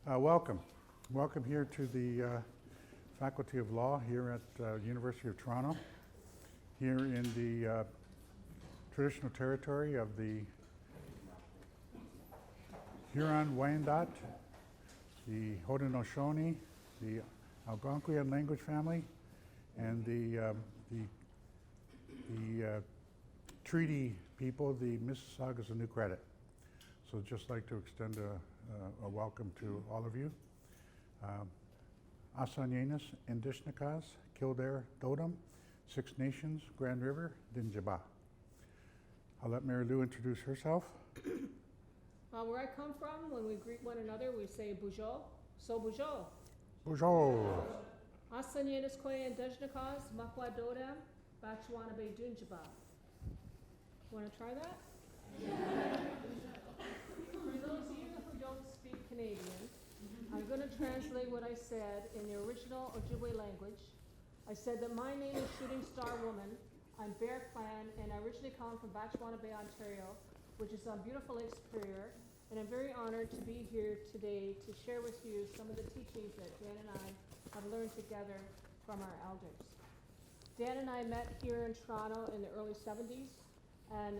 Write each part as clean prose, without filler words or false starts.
Welcome. Welcome here to the Faculty of Law here at University of Toronto, here in the traditional territory of the Huron-Wyandot, the Haudenosaunee, the Algonquian language family, and the treaty people, the Mississaugas of New Credit. So just like to extend a welcome to all of you. Asanyenas, Indishnakas, Kildare, Dodom, Six Nations, Grand River, Dinjaba. I'll let Mary Lou introduce herself. Where I come from, when we greet one another, we say Bujo, so Bujo. Bonjour. Asanyenas Koya Indishnakas, Makwa Dodam, Bachwana Bay Dunjaba. Want to try that? For those of you who don't speak Canadian, I'm going to translate what I said in the original Ojibwe language. I said that my name is Shooting Star Woman. I'm Bear Clan, and I originally come from Bachwana Bay, Ontario, which is on beautiful Lake Superior. And I'm very honored to be here today to share with you some of the teachings that Dan and I have learned together from our elders. Dan and I met here in Toronto in the early 70s, and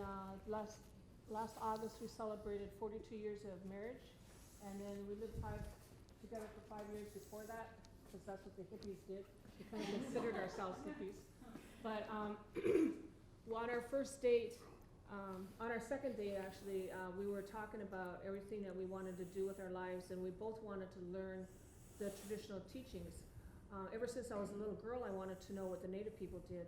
last August we celebrated 42 years of marriage, and then we lived together for 5 years before that, because that's what the hippies did. We kind of considered ourselves hippies. But on our first date, on our second date actually, we were talking about everything that we wanted to do with our lives, and we both wanted to learn the traditional teachings. Ever since I was a little girl, I wanted to know what the Native people did.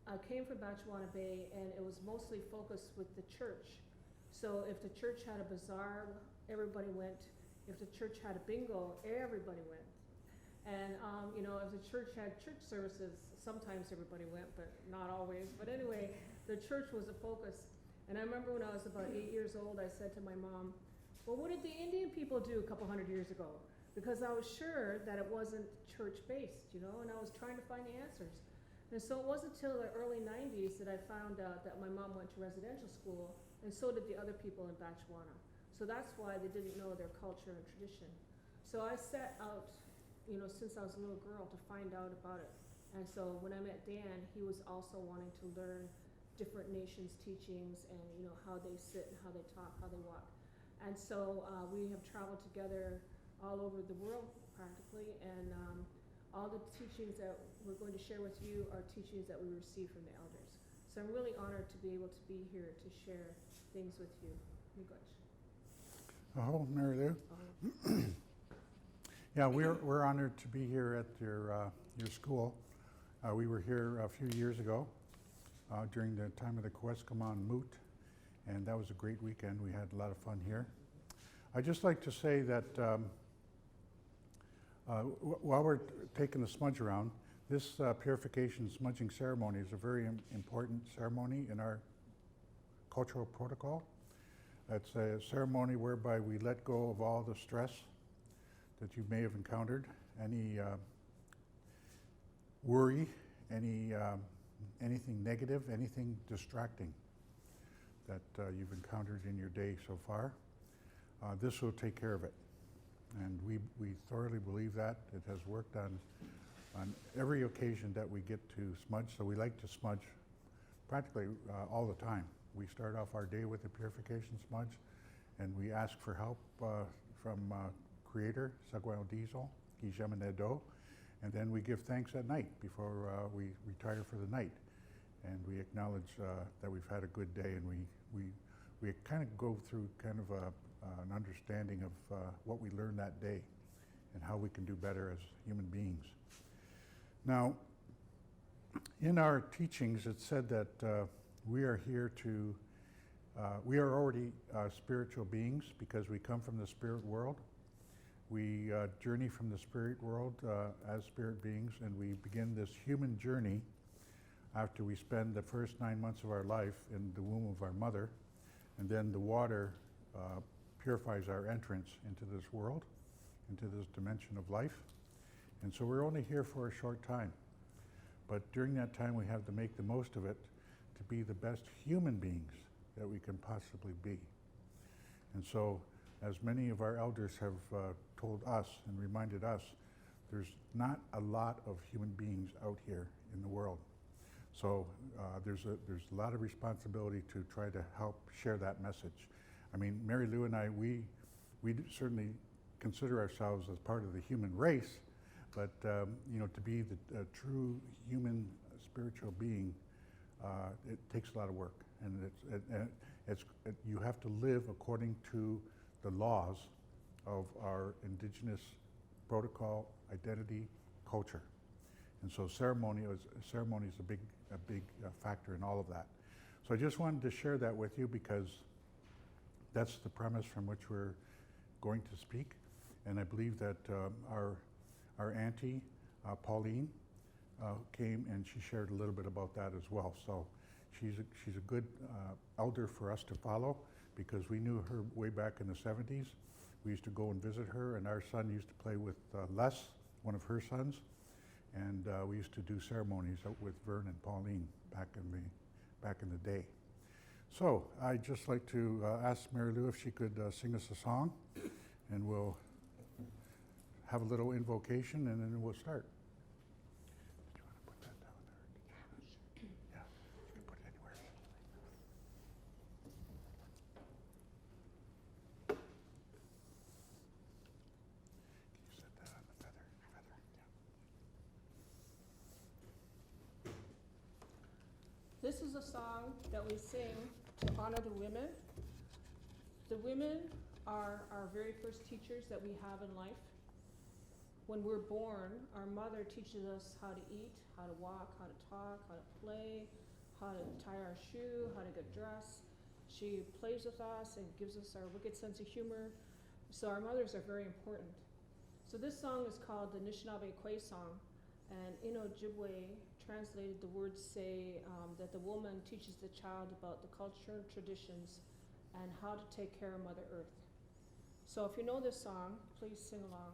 I came from Bachwana Bay, and it was mostly focused with the church. So if the church had a bazaar, everybody went. If the church had a bingo, everybody went. And if the church had church services, sometimes everybody went, but not always. But anyway, the church was a focus. And I remember when I was about 8 years old, I said to my mom, well, what did the Indian people do a couple hundred years ago? Because I was sure that it wasn't church-based, and I was trying to find the answers. And so it wasn't until the early 90s that I found out that my mom went to residential school, and so did the other people in Bachwana. So that's why they didn't know their culture and tradition. So I set out, since I was a little girl, to find out about it. And so when I met Dan, he was also wanting to learn different nations' teachings and how they sit and how they talk, how they walk. And so we have traveled together all over the world practically, and all the teachings that we're going to share with you are teachings that we received from the elders. So I'm really honored to be able to be here to share things with you. Oh, Mary Lou. Yeah, we're honored to be here at your school. We were here a few years ago during the time of the Kweskamon Moot, and that was a great weekend. We had a lot of fun here. I'd just like to say that while we're taking the smudge around, this purification smudging ceremony is a very important ceremony in our cultural protocol. It's a ceremony whereby we let go of all the stress that you may have encountered, any worry, anything negative, anything distracting that you've encountered in your day so far. This will take care of it. And we thoroughly believe that. It has worked on every occasion that we get to smudge. So we like to smudge practically all the time. We start off our day with a purification smudge, and we ask for help from Creator, Sagwao Diesel, Gijamanedo, and then we give thanks at night before we retire for the night. And we acknowledge that we've had a good day, and we kind of go through kind of an understanding of what we learned that day and how we can do better as human beings. Now, in our teachings, it said that we are here to, we are already spiritual beings because we come from the spirit world. We journey from the spirit world as spirit beings, and we begin this human journey after we spend the first 9 months of our life in the womb of our mother, and then the water purifies our entrance into this world, into this dimension of life. And so we're only here for a short time. But during that time, we have to make the most of it to be the best human beings that we can possibly be. And so as many of our elders have told us and reminded us, there's not a lot of human beings out here in the world. So there's a lot of responsibility to try to help share that message. I mean, Mary Lou and I, we certainly consider ourselves as part of the human race, but you know, to be the true human spiritual being, it takes a lot of work, and you have to live according to the laws of our Indigenous protocol, identity, culture. And so ceremony is a big factor in all of that. So I just wanted to share that with you because that's the premise from which we're going to speak. And I believe that our auntie, Pauline, came and she shared a little bit about that as well. So she's a good elder for us to follow because we knew her way back in the 70s. We used to go and visit her, and our son used to play with Les, one of her sons, and we used to do ceremonies out with Vern and Pauline back in the day. So I'd just like to ask Mary Lou if she could sing us a song, and we'll have a little invocation, and then we'll start. Did you want to put that down there? Yeah, you can put it anywhere. Can you set that on the feather? Yeah. This is a song that we sing to honor the women. The women are our very first teachers that we have in life. When we're born, our mother teaches us how to eat, how to walk, how to talk, how to play, how to tie our shoe, how to get dressed. She plays with us and gives us our wicked sense of humor. So our mothers are very important. So this song is called the Anishinaabe Kwe song. And in Ojibwe, translated, the words say that the woman teaches the child about the culture, traditions, and how to take care of Mother Earth. So if you know this song, please sing along.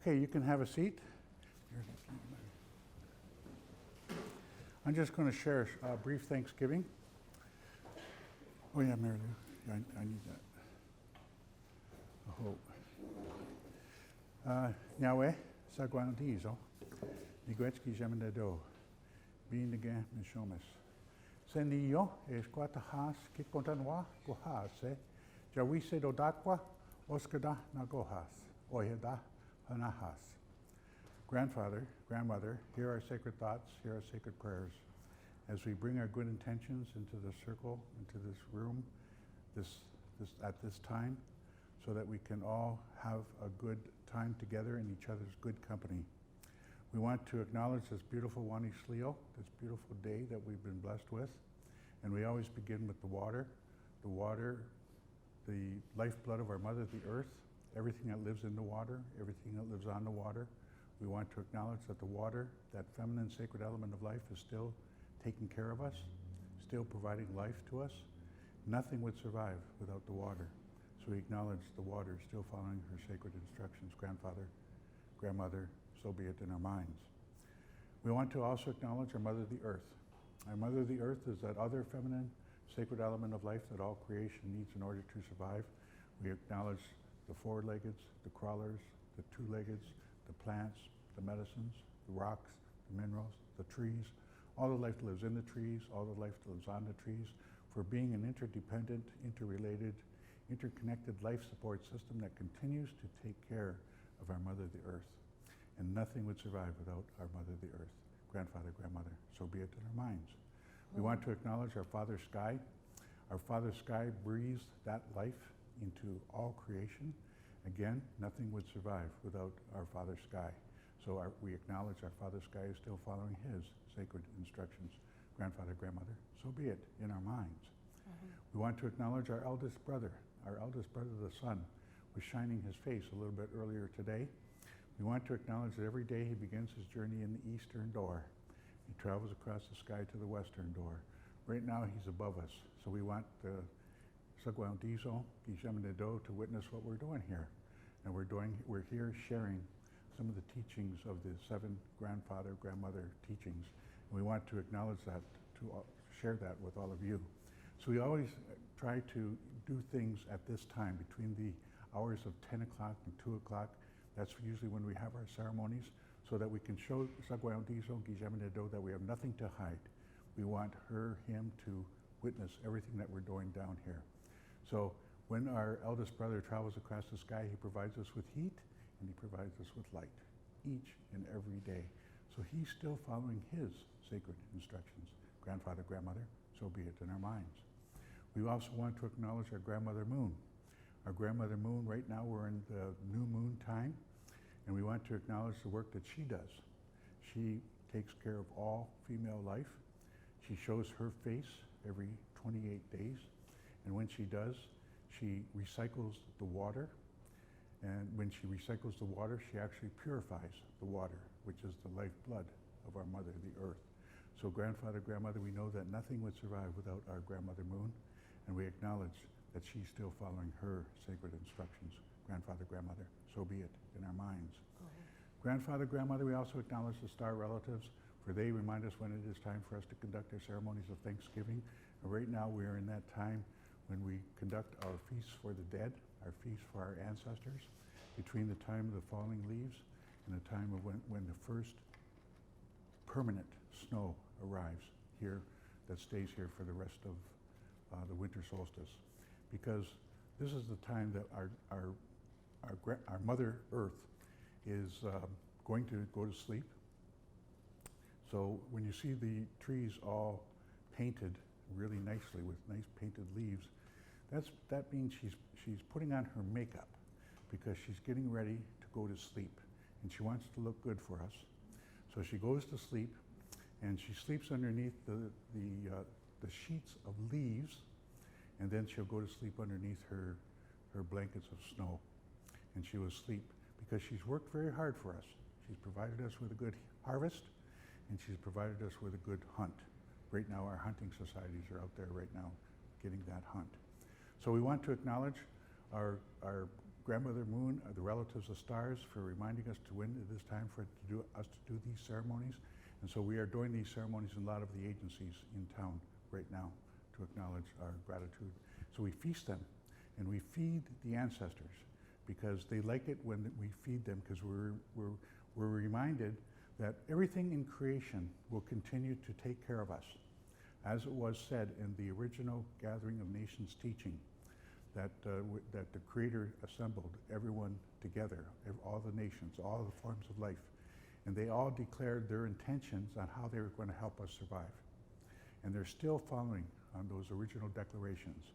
Okay, you can have a seat. I'm just going to share a brief Thanksgiving. Oh yeah, Mary Lou, I need that. I hope. Nyahweh, Sagwan Dizo, Niguetski Jemenado, Being again Mishomis. Senio, Esquatahas, Kikontanwa, Gohase, Jawise Dodakwa, Oskada Nagohas, Oyeda Hanahas. Grandfather, grandmother, hear our sacred thoughts, hear our sacred prayers. As we bring our good intentions into the circle, into this room, at this time, so that we can all have a good time together in each other's good company. We want to acknowledge this beautiful Wani Slio, this beautiful day that we've been blessed with. And we always begin with the water, the lifeblood of our mother, the earth, everything that lives in the water, everything that lives on the water. We want to acknowledge that the water, that feminine sacred element of life, is still taking care of us, still providing life to us. Nothing would survive without the water. So we acknowledge the water still following her sacred instructions, grandfather, grandmother, so be it in our minds. We want to also acknowledge our mother, the earth. Our mother, the earth, is that other feminine sacred element of life that all creation needs in order to survive. We acknowledge the four-leggeds, the crawlers, the two-leggeds, the plants, the medicines, the rocks, the minerals, the trees, all the life that lives in the trees, all the life that lives on the trees, for being an interdependent, interrelated, interconnected life support system that continues to take care of our mother, the earth. And nothing would survive without our mother, the earth, grandfather, grandmother, so be it in our minds. We want to acknowledge our father sky. Our father sky breathes that life into all creation. Again, nothing would survive without our father sky. So we acknowledge our father sky is still following his sacred instructions, grandfather, grandmother, so be it in our minds. We want to acknowledge our eldest brother, the sun, was shining his face a little bit earlier today. We want to acknowledge that every day he begins his journey in the eastern door. He travels across the sky to the western door. Right now he's above us, so we want Sagwan Dizo, Gijemenedo, to witness what we're doing here. And we're here sharing some of the teachings of the 7 grandfather, grandmother teachings. And we want to acknowledge that, to share that with all of you. So we always try to do things at this time, between the hours of 10 o'clock and 2 o'clock. That's usually when we have our ceremonies, so that we can show Sagwan Dizo, Gijemenedo, that we have nothing to hide. We want him to witness everything that we're doing down here. So when our eldest brother travels across the sky, he provides us with heat and he provides us with light each and every day. So he's still following his sacred instructions, grandfather, grandmother, so be it in our minds. We also want to acknowledge our grandmother moon. Our grandmother moon, right now we're in the new moon time, and we want to acknowledge the work that she does. She takes care of all female life. She shows her face every 28 days, and when she does, she recycles the water, and when she recycles the water, she actually purifies the water, which is the lifeblood of our mother, the earth. So grandfather, grandmother, we know that nothing would survive without our grandmother moon, and we acknowledge that she's still following her sacred instructions, grandfather, grandmother, so be it in our minds. Grandfather, grandmother, we also acknowledge the star relatives, for they remind us when it is time for us to conduct our ceremonies of Thanksgiving. And right now we are in that time when we conduct our feasts for the dead, our feasts for our ancestors, between the time of the falling leaves and the time of when the first permanent snow arrives here, that stays here for the rest of the winter solstice. Because this is the time that our Mother Earth is going to go to sleep. So when you see the trees all painted really nicely with nice painted leaves, that means she's putting on her makeup because she's getting ready to go to sleep, and she wants to look good for us. So she goes to sleep, and she sleeps underneath the sheets of leaves, and then she'll go to sleep underneath her blankets of snow. And she will sleep because she's worked very hard for us. She's provided us with a good harvest, and she's provided us with a good hunt. Right now, our hunting societies are out there right now getting that hunt. So we want to acknowledge our Grandmother Moon, the relatives of stars, for reminding us to when it is time for us to do these ceremonies. And so we are doing these ceremonies in a lot of the agencies in town right now to acknowledge our gratitude. So we feast them, and we feed the ancestors because they like it when we feed them, because we're reminded that everything in creation will continue to take care of us. As it was said in the original Gathering of Nations teaching, that the Creator assembled everyone together, all the nations, all the forms of life, and they all declared their intentions on how they were going to help us survive. And they're still following on those original declarations.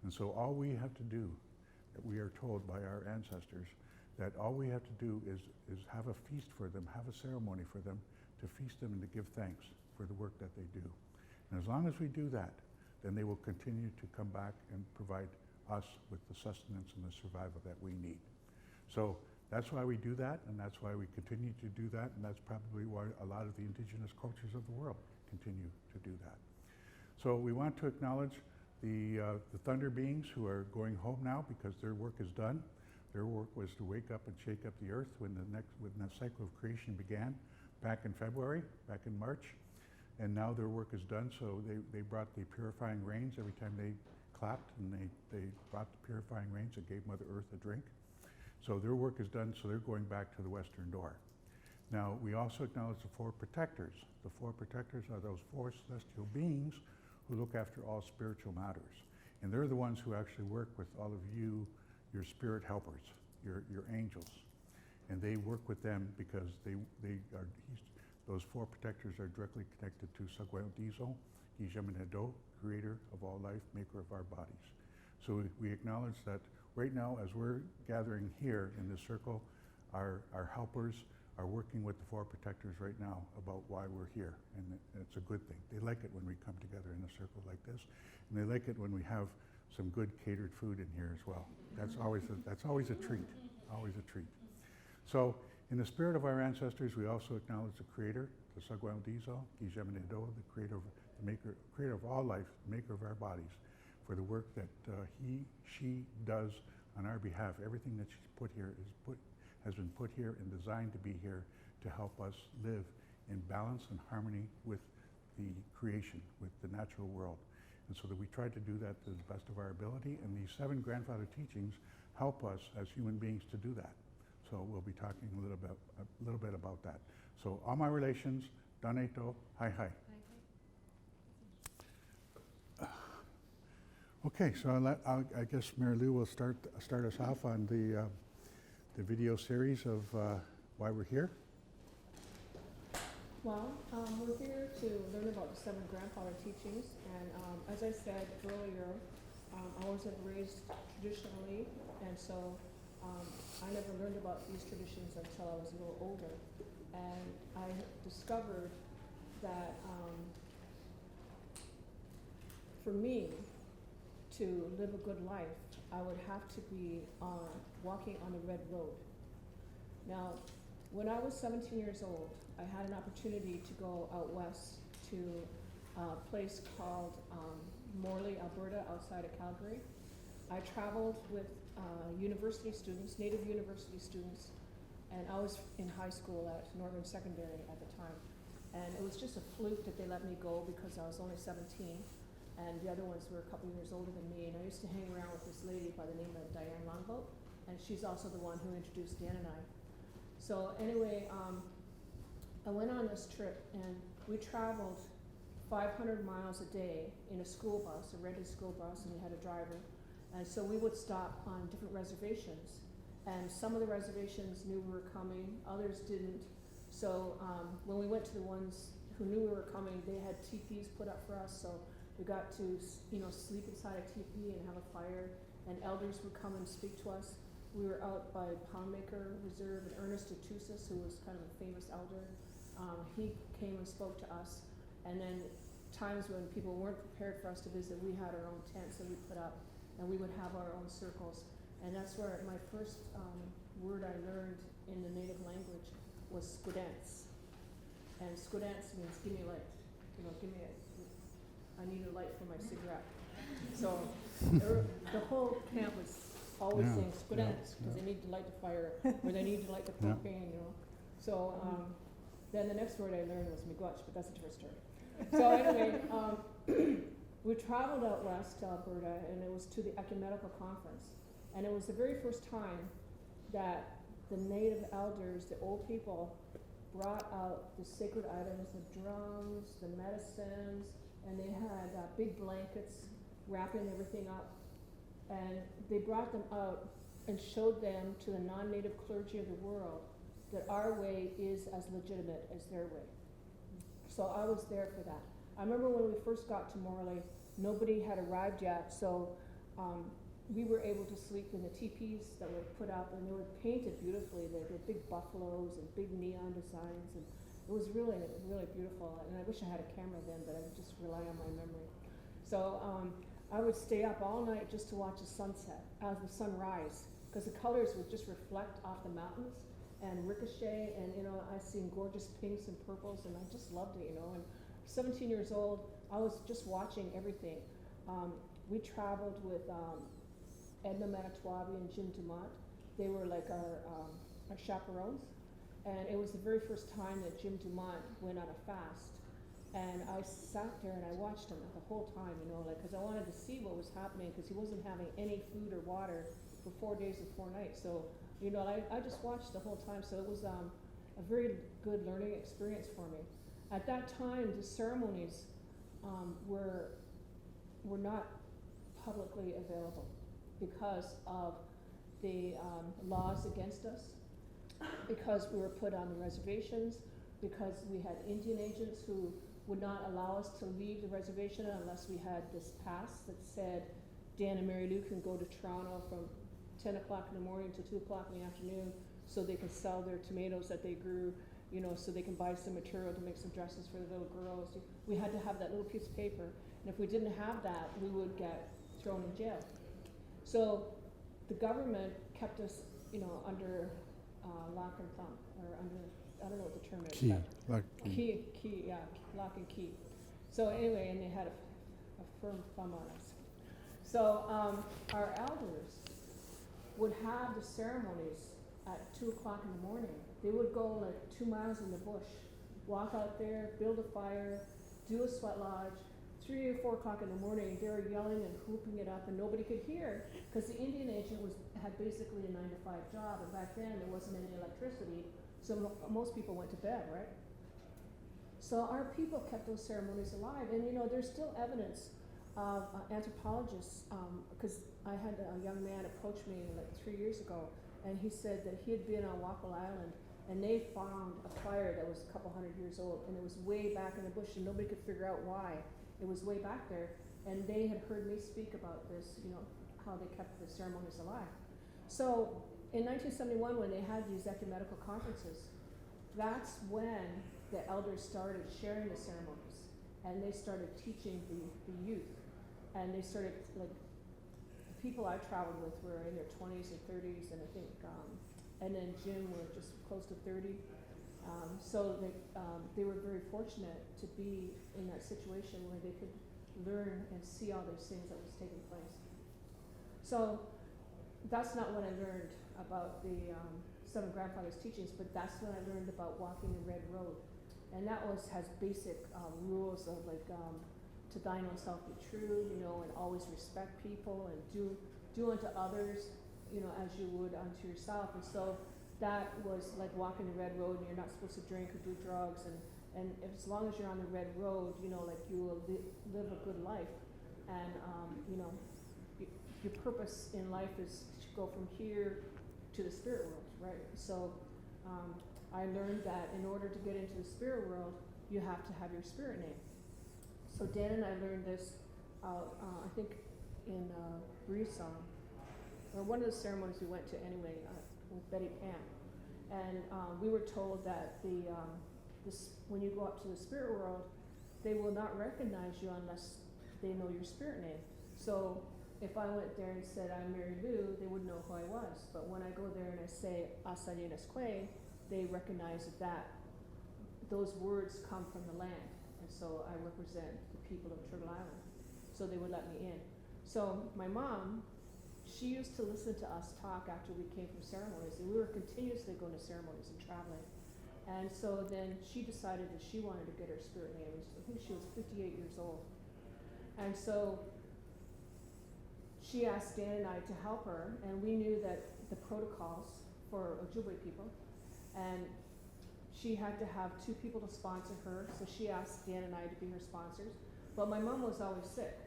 And so all we have to do, that we are told by our ancestors, that all we have to do is have a feast for them, have a ceremony for them, to feast them and to give thanks for the work that they do. And as long as we do that, then they will continue to come back and provide us with the sustenance and the survival that we need. So that's why we do that, and that's why we continue to do that, and that's probably why a lot of the indigenous cultures of the world continue to do that. So we want to acknowledge the thunder beings who are going home now because their work is done. Their work was to wake up and shake up the earth when the cycle of creation began back in February, back in March. And now their work is done, so they brought the purifying rains every time they clapped, and they brought the purifying rains and gave Mother Earth a drink. So their work is done, so they're going back to the western door. Now, we also acknowledge the four protectors. The four protectors are those four celestial beings who look after all spiritual matters. And they're the ones who actually work with all of you, your spirit helpers, your angels. And they work with them because those four protectors are directly connected to Sagwaudizo, Gijemenedo, creator of all life, maker of our bodies. So we acknowledge that right now, as we're gathering here in this circle, our helpers are working with the four protectors right now about why we're here, and it's a good thing. They like it when we come together in a circle like this, and they like it when we have some good catered food in here as well. That's always a treat, always a treat. So in the spirit of our ancestors, we also acknowledge the creator, the Sagwaudizo, Gijemenedo, the creator of all life, maker of our bodies, for the work that she does on our behalf. Everything that she's put here has been put here and designed to be here to help us live in balance and harmony with the creation, with the natural world. And so that we try to do that to the best of our ability, and these 7 grandfather teachings help us as human beings to do that. So we'll be talking a little bit about that. So all my relations, Daneto, hi hi. Okay, so I guess Mary Lou will start us off on the video series of why we're here. Well, we're here to learn about the 7 grandfather teachings, and as I said earlier, I wasn't raised traditionally, and so I never learned about these traditions until I was a little older, and I discovered that for me to live a good life, I would have to be walking on the red road. Now, when I was 17 years old, I had an opportunity to go out west to a place called Morley, Alberta, outside of Calgary. I traveled with university students, Native university students, and I was in high school at Northern Secondary at the time. And it was just a fluke that they let me go because I was only 17, and the other ones were a couple years older than me. And I used to hang around with this lady by the name of Diane Longboat, and she's also the one who introduced Dan and I. So anyway, I went on this trip, and we traveled 500 miles a day in a school bus, a rented school bus, and we had a driver. And so we would stop on different reservations. And some of the reservations knew we were coming, others didn't. So when we went to the ones who knew we were coming, they had teepees put up for us. So we got to, sleep inside a teepee and have a fire, and elders would come and speak to us. We were out by Poundmaker Reserve, and Ernest Atusis, who was kind of a famous elder, he came and spoke to us. And then times when people weren't prepared for us to visit, we had our own tents that we put up, and we would have our own circles. And that's where my first word I learned in the native language was squidance. And squidance means give me light. I need a light for my cigarette. So the whole camp was always Yeah, saying yeah, squidants, because yeah. they need to light the fire, or they need to light the Yeah. propane, you know. So, then the next word I learned was miigwech, but that's a different story. So anyway, we traveled out west to Alberta, and it was to the ecumenical conference. And it was the very first time that the native elders, the old people, brought out the sacred items, the drums, the medicines, and they had big blankets wrapping everything up. And they brought them out and showed them to the non-native clergy of the world that our way is as legitimate as their way. So I was there for that. I remember when we first got to Morley, nobody had arrived yet, so we were able to sleep in the teepees that were put up, and they were painted beautifully. They were big buffaloes and big neon designs, and it was really, really beautiful. And I wish I had a camera then, but I would just rely on my memory. So I would stay up all night just to watch the sunset, the sunrise, because the colors would just reflect off the mountains and ricochet, and you know, I seen gorgeous pinks and purples, and I just loved it, you know. And 17 years old, I was just watching everything. We traveled with Edna Manitowabi and Jim Dumont. They were like our chaperones, and it was the very first time that Jim Dumont went on a fast. And I sat there and I watched him the whole time, you know, like, because I wanted to see what was happening, because he wasn't having any food or water for 4 days and 4 nights. So, you know, I just watched the whole time. So it was a very good learning experience for me. At that time, the ceremonies were not publicly available because of the laws against us, because we were put on the reservations, because we had Indian agents who would not allow us to leave the reservation unless we had this pass that said Dan and Mary Lou can go to Toronto from 10 o'clock in the morning to 2 o'clock in the afternoon so they can sell their tomatoes that they grew, you know, so they can buy some material to make some dresses for the little girls. We had to have that little piece of paper, and if we didn't have that, we would get thrown in jail. So the government kept us, you know, under lock and thumb, or under, I don't know what the term is. Key, like Key, yeah, lock and key. So anyway, and they had a firm thumb on us. So our elders would have the ceremonies at 2 o'clock in the morning. They would go like 2 miles in the bush, walk out there, build a fire, do a sweat lodge. 3 or 4 o'clock in the morning, they were yelling and whooping it up, and nobody could hear, because the Indian agent had basically a 9-to-5 job, and back then there wasn't any electricity, so most people went to bed, right? So our people kept those ceremonies alive, and you know, there's still evidence of anthropologists, because I had a young man approach me like 3 years ago, and he said that he had been on Wackle Island, and they found a fire that was a couple hundred years old, and it was way back in the bush, and nobody could figure out why. It was way back there, and they had heard me speak about this, you know, how they kept the ceremonies alive. So in 1971, when they had these ecumenical conferences, that's when the elders started sharing the ceremonies, and they started teaching the youth, and they started, like, the people I traveled with were in their 20s and 30s, and I think, and then Jim were just close to 30. So they were very fortunate to be in that situation where they could learn and see all those things that was taking place. So that's not what I learned about the Seven Grandfathers' teachings, but that's when I learned about walking the red road. And that has basic rules of like to thine own self be true, you know, and always respect people, and do unto others, you know, as you would unto yourself. And so that was like walking the red road, and you're not supposed to drink or do drugs, and as long as you're on the red road, you know, like you will live a good life, and you know, your purpose in life is to go from here to the spirit world, right? So I learned that in order to get into the spirit world, you have to have your spirit name. So Dan and I learned this, I think in Brisson, or one of the ceremonies we went to anyway, with Betty Pam, and we were told that when you go up to the spirit world, they will not recognize you unless they know your spirit name. So if I went there and said I'm Mary Lou, they wouldn't know who I was. But when I go there and I say Asayenesque, they recognize that those words come from the land, and so I represent the people of Turtle Island. So they would let me in. So my mom, she used to listen to us talk after we came from ceremonies, and we were continuously going to ceremonies and traveling. And so then she decided that she wanted to get her spirit name. I think she was 58 years old. And so she asked Dan and I to help her, and we knew that the protocols for Ojibwe people, and she had to have 2 people to sponsor her, so she asked Dan and I to be her sponsors. But my mom was always sick.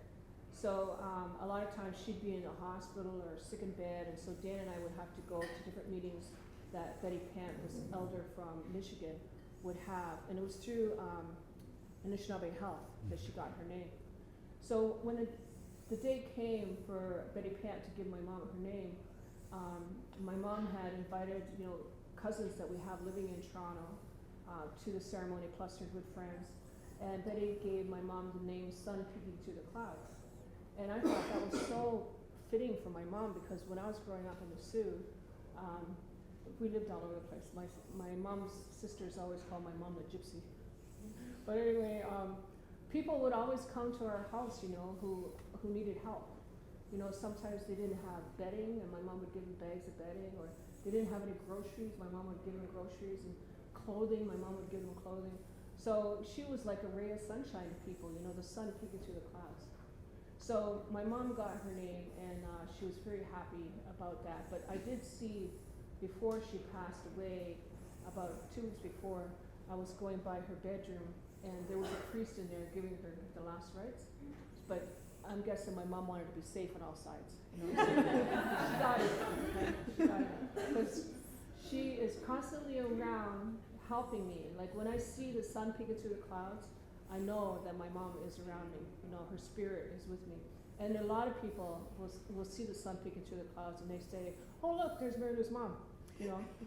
So a lot of times she'd be in a hospital or sick in bed, and so Dan and I would have to go to different meetings that Betty Pant, this elder from Michigan, would have. And it was through Anishinaabe Health that she got her name. So when the day came for Betty Pant to give my mom her name, my mom had invited, cousins that we have living in Toronto to the ceremony, plus her good friends. And Betty gave my mom the name Sun Peeking Through the Clouds. And I thought that was so fitting for my mom, because when I was growing up in the Sioux, we lived all over the place. My mom's sisters always called my mom the gypsy. But anyway, people would always come to our house, who needed help. Sometimes they didn't have bedding, and my mom would give them bags of bedding, or they didn't have any groceries, my mom would give them groceries, and clothing, my mom would give them clothing. So she was like a ray of sunshine to people, the sun peeking through the clouds. So my mom got her name, and she was very happy about that. But I did see, before she passed away, about 2 weeks before, I was going by her bedroom, and there was a priest in there giving her the last rites. But I'm guessing my mom wanted to be safe on all sides. She got it. She got it. Because she is constantly around helping me. Like when I see the sun peeking through the clouds, I know that my mom is around me. Her spirit is with me. And a lot of people will see the sun peeking through the clouds, and they say, "Oh, look, there's Marilu's mom."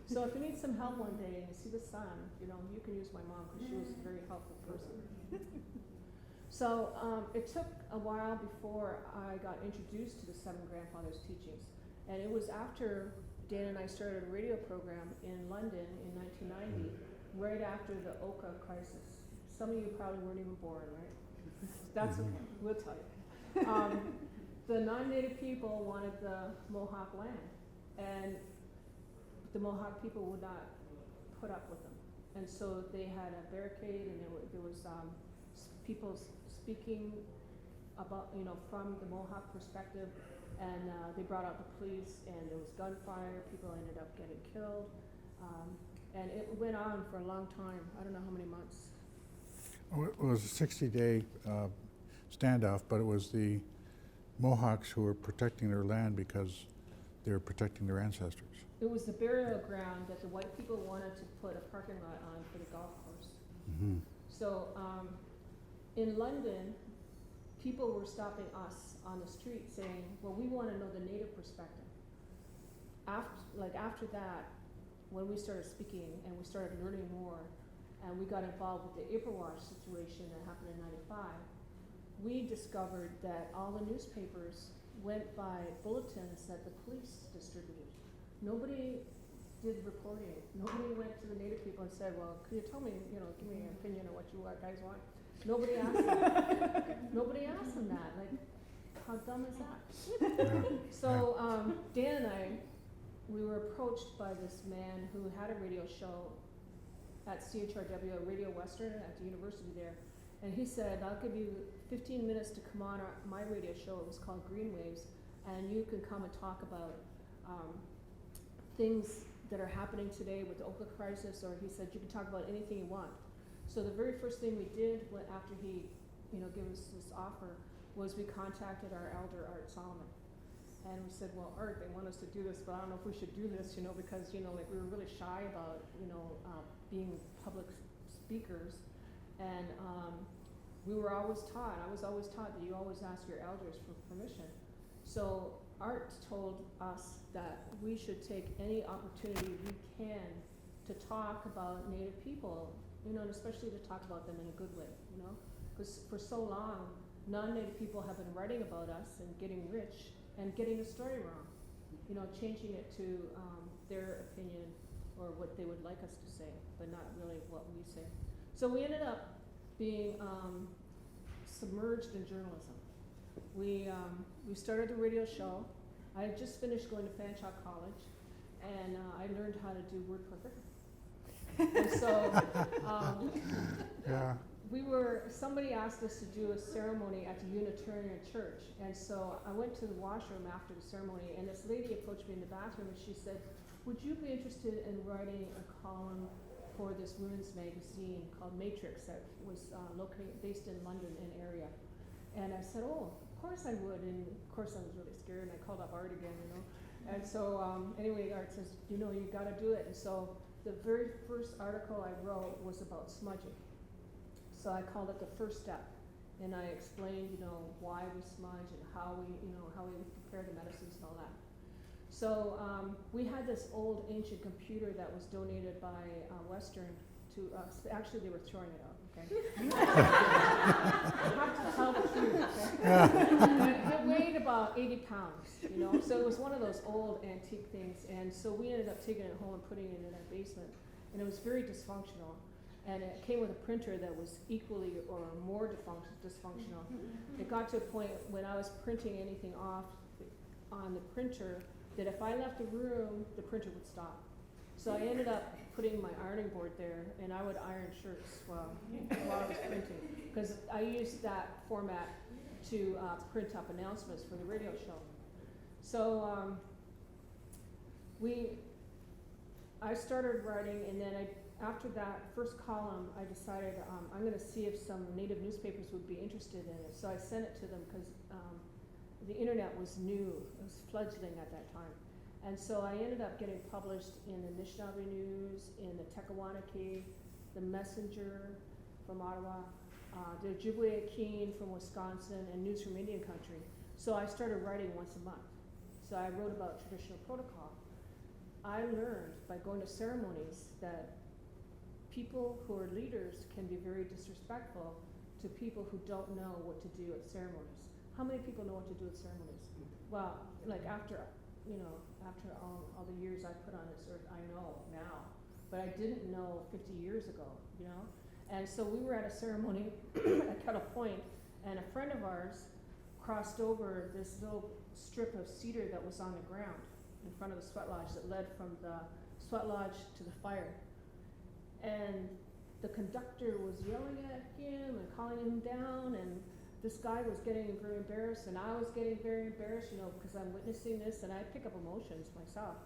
So if you need some help one day and you see the sun, you can use my mom, because she was a very helpful person. So it took a while before I got introduced to the Seven Grandfathers teachings. And it was after Dan and I started a radio program in London in 1990, right after the Oka crisis. Some of you probably weren't even born, right? That's okay, we'll tell you. The non-native people wanted the Mohawk land, and the Mohawk people would not put up with them. And so they had a barricade, and there was people speaking about, from the Mohawk perspective, and they brought out the police, and there was gunfire, people ended up getting killed, and it went on for a long time. I don't know how many months. It was a 60-day standoff, but it was the Mohawks who were protecting their land because they were protecting their ancestors. It was the burial ground that the white people wanted to put a parking lot on for the golf course. Mm-hmm. So in London, people were stopping us on the street saying, well, we want to know the native perspective. After that, when we started speaking and we started learning more, and we got involved with the April Wash situation that happened in '95, we discovered that all the newspapers went by bulletins that the police distributed. Nobody did reporting. Nobody went to the native people and said, well, could you tell me, give me an opinion on what you guys want? Nobody asked them. Nobody asked them that. Like, how dumb is that? Yeah. So Dan and I, we were approached by this man who had a radio show at CHRW, Radio Western, at the university there. And he said, I'll give you 15 minutes to come on my radio show. It was called Green Waves. And you can come and talk about things that are happening today with the Oka crisis, or he said, you can talk about anything you want. So the very first thing we did after he gave us this offer was we contacted our elder, Art Solomon. And we said, well, Art, they want us to do this, but I don't know if we should do this, because, like we were really shy about, being public speakers. And we were always taught, I was always taught that you always ask your elders for permission. So Art told us that we should take any opportunity we can to talk about Native people, and especially to talk about them in a good way, because for so long, non-Native people have been writing about us and getting rich and getting the story wrong, changing it to their opinion or what they would like us to say, but not really what we say. So we ended up being submerged in journalism. We started the radio show, I had just finished going to Fanshawe College, and I learned how to do word perfect. And so, Yeah. somebody asked us to do a ceremony at the Unitarian Church, and so I went to the washroom after the ceremony, and this lady approached me in the bathroom, and she said, would you be interested in writing a column for this women's magazine called Matrix that was based in London and area? And I said, oh, of course I would, and of course I was really scared, and I called up Art again, you know. And so anyway, Art says, you know, you gotta do it. And so the very first article I wrote was about smudging. So I called it The First Step, and I explained, you know, why we smudge and how we prepare the medicines and all that. So we had this old ancient computer that was donated by Western to us. Actually, they were throwing it out, okay? I have to tell the truth, okay? It weighed about 80 pounds, you know? So it was one of those old antique things. And so we ended up taking it home and putting it in our basement. And it was very dysfunctional. And it came with a printer that was equally or more dysfunctional. It got to a point when I was printing anything off on the printer that if I left the room, the printer would stop. So I ended up putting my ironing board there, and I would iron shirts while I was printing, because I used that format to print up announcements for the radio show. So I started writing, and then after that first column, I decided I'm going to see if some native newspapers would be interested in it. So I sent it to them because the internet was new, it was fledgling at that time. And so I ended up getting published in the Anishinaabe News, in the Tekawanake, the Messenger from Ottawa, the Ojibwe Keen from Wisconsin, and News from Indian Country. So I started writing once a month. So I wrote about traditional protocol. I learned by going to ceremonies that people who are leaders can be very disrespectful to people who don't know what to do at ceremonies. How many people know what to do at ceremonies? Well, like after all the years I put on this earth, I know now, but I didn't know 50 years ago, you know? And so we were at a ceremony at Kettle Point, and a friend of ours crossed over this little strip of cedar that was on the ground in front of the sweat lodge that led from the sweat lodge to the fire. And the conductor was yelling at him and calling him down, and this guy was getting very embarrassed, and I was getting very embarrassed, you know, because I'm witnessing this, and I pick up emotions myself.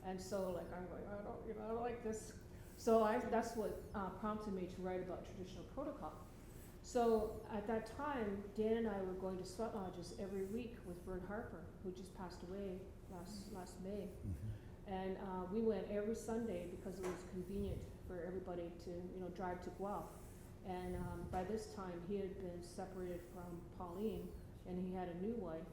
And so, like, I'm going, I don't like this. So that's what prompted me to write about traditional protocol. So at that time, Dan and I were going to sweat lodges every week with Vern Harper, who just passed away last May. Mm-hmm. And we went every Sunday because it was convenient for everybody to, you know, drive to Guelph. And by this time, he had been separated from Pauline, and he had a new wife.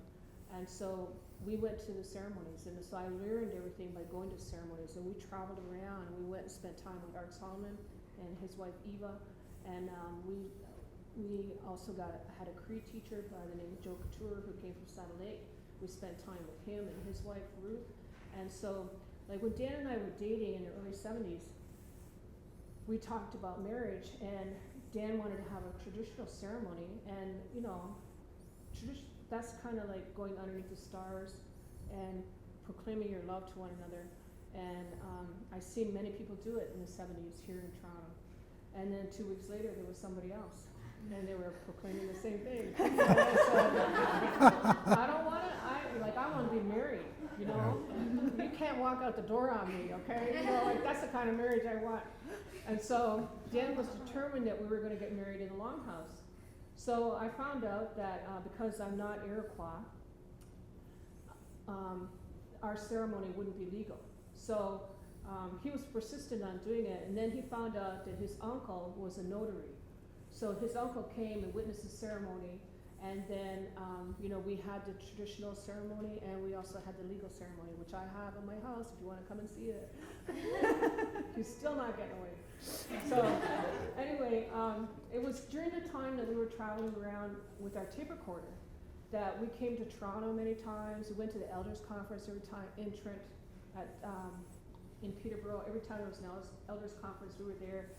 And so we went to the ceremonies, and so I learned everything by going to ceremonies. And we traveled around, and we went and spent time with Art Solomon and his wife Eva. And we also had a Cree teacher by the name of Joe Couture, who came from Saddle Lake. We spent time with him and his wife Ruth. And so, like, when Dan and I were dating in the early 70s, we talked about marriage, and Dan wanted to have a traditional ceremony, and you know, that's kind of like going underneath the stars and proclaiming your love to one another. And I've seen many people do it in the 70s here in Toronto. And then 2 weeks later, there was somebody else, and they were proclaiming the same thing. So, I don't want to. I want to be married. You know, you can't walk out the door on me, okay? You know, like that's the kind of marriage I want. And so Dan was determined that we were going to get married in the Longhouse. So I found out that because I'm not Iroquois, our ceremony wouldn't be legal. So he was persistent on doing it, and then he found out that his uncle was a notary. So his uncle came and witnessed the ceremony, and then you know, we had the traditional ceremony, and we also had the legal ceremony, which I have in my house if you want to come and see it. You're still not getting away. So anyway, it was during the time that we were traveling around with our tape recorder that we came to Toronto many times. We went to the Elders Conference every time in Trent, in Peterborough. Every time there was an Elders Conference, we were there,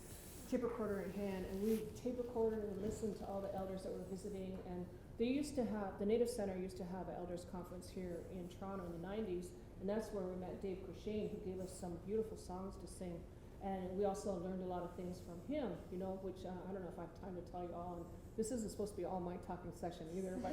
tape recorder in hand, and we tape recorded and listened to all the elders that were visiting and They used to have, the Native Center used to have an elders conference here in Toronto in the 90s, and that's where we met Dave Crochane, who gave us some beautiful songs to sing. And we also learned a lot of things from him, you know, which I don't know if I have time to tell you all. And this isn't supposed to be all my talking session either, but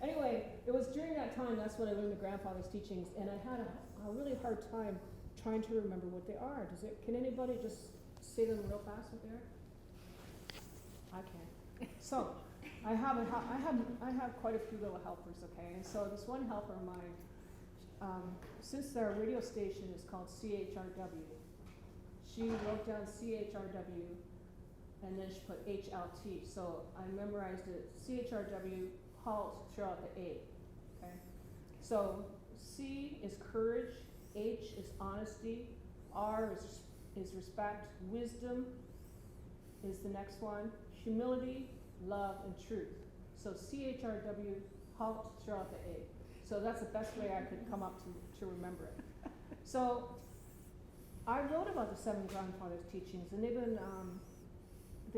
anyway, it was during that time, that's when I learned the grandfather's teachings, and I had a really hard time trying to remember what they are. Can anybody just say them real fast what they are? I can. So, I have quite a few little helpers, okay? And so this one helper of mine, since their radio station is called CHRW, she wrote down CHRW and then she put HLT. So I memorized it, CHRW, halt, throughout the A, okay? So C is courage, H is honesty, R is respect, wisdom is the next one, humility, love, and truth. So CHRW, halt, throughout the A. So that's the best way I could come up to remember it. So I wrote about the 7 grandfathers' teachings, and they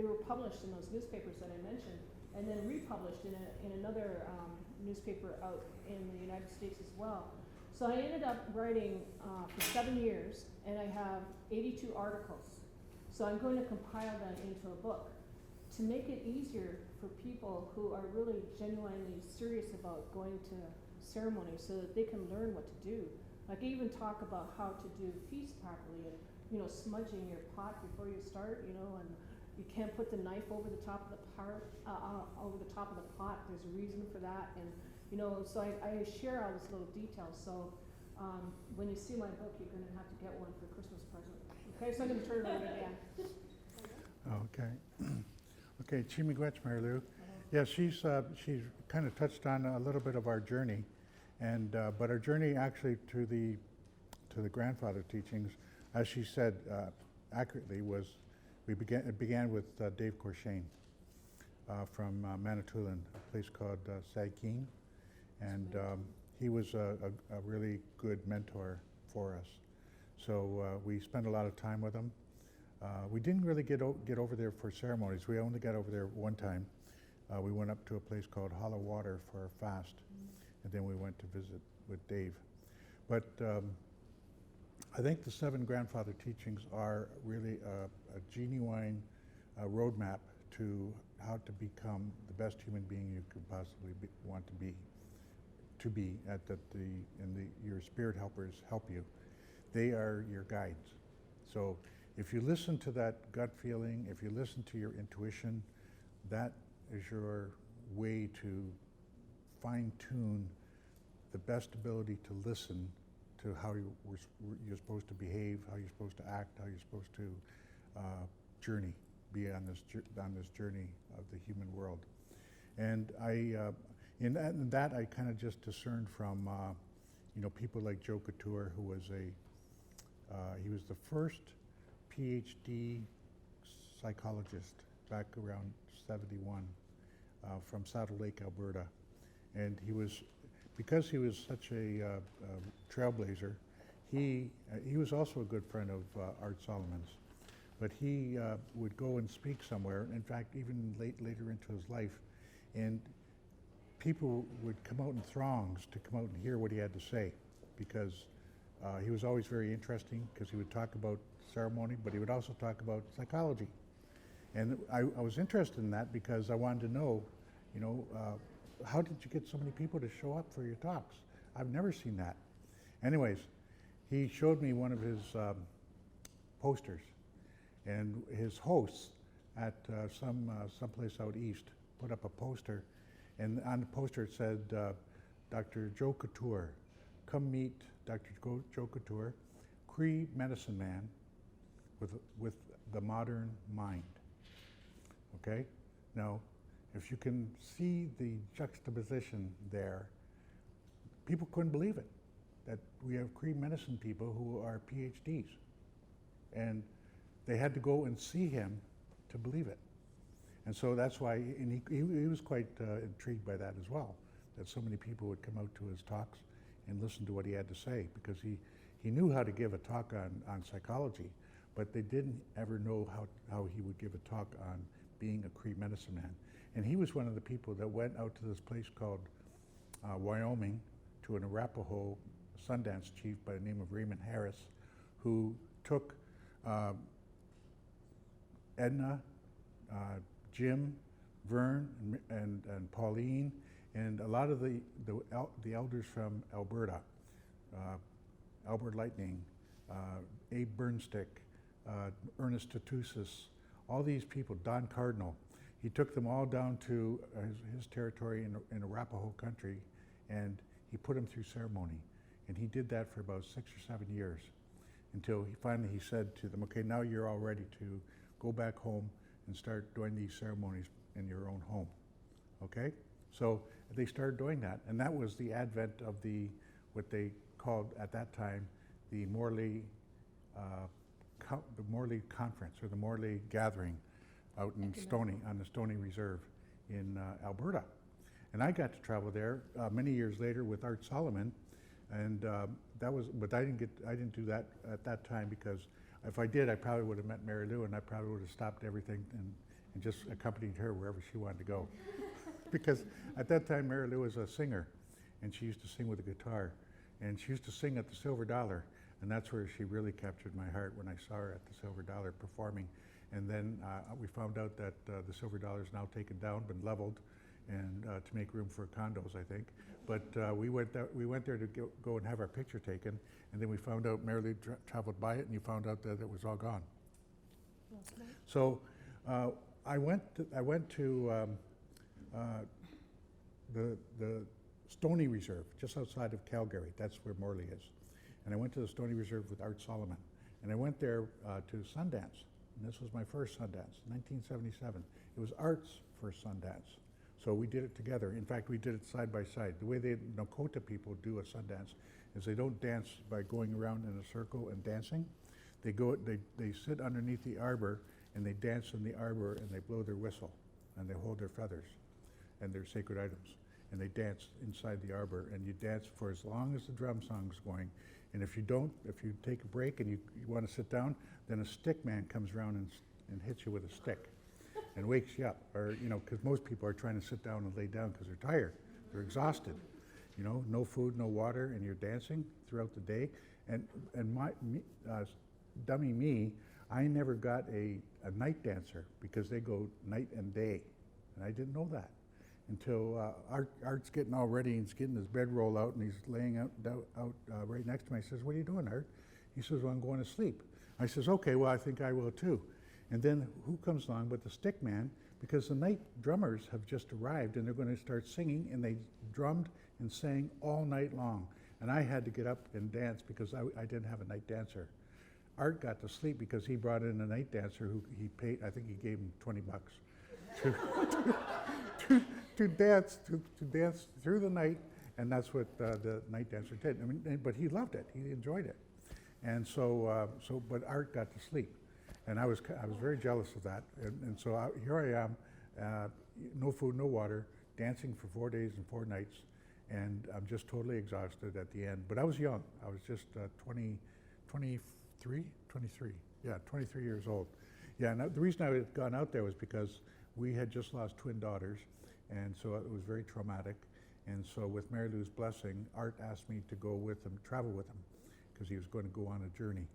were published in those newspapers that I mentioned, and then republished in another newspaper out in the United States as well. So I ended up writing for 7 years, and I have 82 articles. So I'm going to compile them into a book to make it easier for people who are really genuinely serious about going to ceremonies so that they can learn what to do. Like I even talk about how to do feast properly and, you know, smudging your pot before you start, you know, and you can't put the knife over the top of the pot. There's a reason for that. And, you know, so I share all these little details. So when you see my book, you're going to have to get one for Christmas present. Okay, so I'm going to turn it over again. Okay. Okay, Chimigwetch, Mary Lou. Yes, she's kind of touched on a little bit of our journey, and but our journey actually to the grandfather teachings, as she said accurately, was it began with Dave Crochane from Manitoulin, a place called Sagkeeng, and he was a really good mentor for us. So we spent a lot of time with him. We didn't really get over there for ceremonies. We only got over there one time. We went up to a place called Hollow Water for a fast, and then we went to visit with Dave. But I think the 7 grandfather teachings are really a genuine roadmap to how to become the best human being you could possibly want to be your spirit helpers help you. They are your guides. So if you listen to that gut feeling, if you listen to your intuition, that is your way to fine-tune the best ability to listen to how you're supposed to behave, how you're supposed to act, how you're supposed to be on this journey of the human world. And in that I kind of just discerned from people like Joe Couture, who was he was the first PhD psychologist back around 71 from Saddle Lake, Alberta. And because he was such a trailblazer, he was also a good friend of Art Solomon's. But he would go and speak somewhere, in fact, even later into his life, and people would come out in throngs to come out and hear what he had to say, because he was always very interesting, because he would talk about ceremony, but he would also talk about psychology. And I was interested in that because I wanted to know, how did you get so many people to show up for your talks? I've never seen that. Anyways, he showed me one of his posters, and his hosts at someplace out east put up a poster, and on the poster it said, Dr. Joe Couture, come meet Dr. Joe Couture, Cree medicine man with the modern mind. Okay? Now, if you can see the juxtaposition there, people couldn't believe it, that we have Cree medicine people who are PhDs. And they had to go and see him to believe it. And so that's why, and he was quite intrigued by that as well, that so many people would come out to his talks and listen to what he had to say, because he knew how to give a talk on psychology, but they didn't ever know how he would give a talk on being a Cree medicine man. And he was one of the people that went out to this place called Wyoming to an Arapaho Sundance chief by the name of Raymond Harris, who took Edna, Jim, Vern, and Pauline, and a lot of the elders from Alberta, Albert Lightning, Abe Burnstick, Ernest Tatusis, all these people, Don Cardinal. He took them all down to his territory in Arapaho country, and he put them through ceremony. And he did that for about 6 or 7 years, until he said to them, okay, now you're all ready to go back home and start doing these ceremonies in your own home. Okay? So they started doing that, and that was the advent of what they called at that time the Morley Conference, or the Morley Gathering out in Stoney, on the Stoney Reserve in Alberta. And I got to travel there many years later with Art Solomon, and but I didn't do that at that time, because if I did, I probably would have met Mary Lou, and I probably would have stopped everything and just accompanied her wherever she wanted to go. Because at that time, Mary Lou was a singer, and she used to sing with a guitar, and she used to sing at the Silver Dollar, and that's where she really captured my heart, when I saw her at the Silver Dollar performing. And then we found out that the Silver Dollar is now taken down, been leveled, and to make room for condos, I think. But we went there to go and have our picture taken, and then we found out Mary Lou traveled by it, and you found out that it was all gone. Okay. So I went to the Stoney Reserve, just outside of Calgary. That's where Morley is. And I went to the Stoney Reserve with Art Solomon. And I went there to Sundance. And this was my first Sundance, 1977. It was Art's first Sundance. So we did it together. In fact, we did it side by side. The way the Nakota people do a Sundance is they don't dance by going around in a circle and dancing. They sit underneath the arbor, and they dance in the arbor, and they blow their whistle, and they hold their feathers and their sacred items, and they dance inside the arbor, and you dance for as long as the drum song's going. And if you take a break and you want to sit down, then a stick man comes around and hits you with a stick and wakes you up. Or, because most people are trying to sit down and lay down because they're tired, they're exhausted. No food, no water, and you're dancing throughout the day. And dummy me, I never got a night dancer, because they go night and day, and I didn't know that until Art's getting all ready, and he's getting his bedroll out, and he's laying out right next to me. I says, "What are you doing, Art?" He says, "Well, I'm going to sleep." I says, "Okay, well, I think I will too." And then who comes along but the stick man, because the night drummers have just arrived, and they're going to start singing, and they drummed and sang all night long. And I had to get up and dance because I didn't have a night dancer. Art got to sleep because he brought in a night dancer who he paid, I think he gave him $20 to dance through the night, and that's what the night dancer did. But he loved it. He enjoyed it, and but Art got to sleep, and I was very jealous of that. And so here I am, no food, no water, dancing for 4 days and 4 nights, and I'm just totally exhausted at the end. But I was young. I was just 23 years old. Yeah, and the reason I had gone out there was because we had just lost twin daughters, and so it was very traumatic. And so with Mary Lou's blessing, Art asked me to go with him, travel with him, because he was going to go on a journey.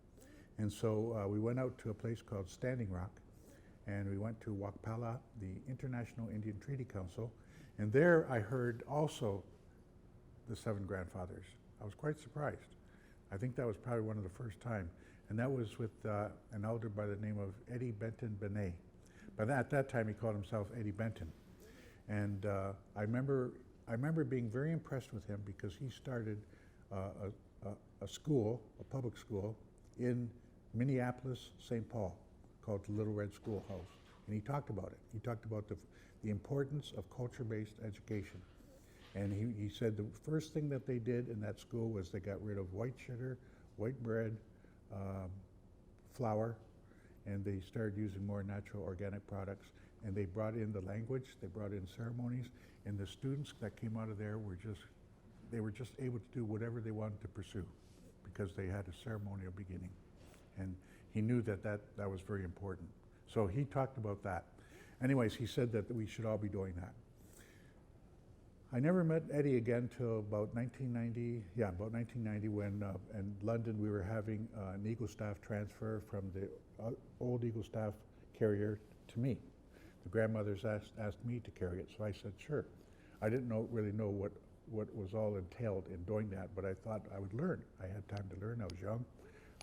And so we went out to a place called Standing Rock, and we went to Wakpala, the International Indian Treaty Council, and there I heard also the 7 grandfathers. I was quite surprised. I think that was probably one of the first time, and that was with an elder by the name of Eddie Benton Benet. But at that time, he called himself Eddie Benton. And I remember being very impressed with him, because he started a school, a public school, in Minneapolis, St. Paul, called the Little Red Schoolhouse. And he talked about it. He talked about the importance of culture-based education. And he said the first thing that they did in that school was they got rid of white sugar, white bread, flour, and they started using more natural organic products. And they brought in the language, they brought in ceremonies, and the students that came out of there were just able to do whatever they wanted to pursue, because they had a ceremonial beginning. And he knew that was very important. So he talked about that. Anyways, he said that we should all be doing that. I never met Eddie again till about 1990. Yeah, about 1990 when in London we were having an Eagle Staff transfer from the old Eagle Staff carrier to me. The grandmothers asked me to carry it, so I said sure. I didn't really know what was all entailed in doing that, but I thought I would learn. I had time to learn. I was young,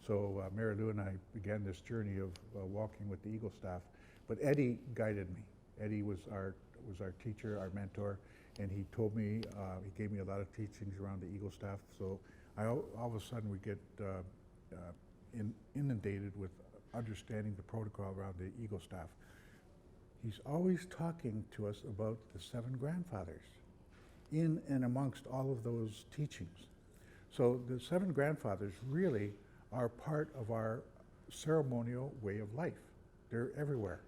so Mary Lou and I began this journey of walking with the Eagle Staff. But Eddie guided me. Eddie was our teacher, our mentor. And he told me, he gave me a lot of teachings around the Eagle Staff. So all of a sudden we get inundated with understanding the protocol around the Eagle Staff. He's always talking to us about the 7 grandfathers in and amongst all of those teachings. So the 7 grandfathers really are part of our ceremonial way of life. They're everywhere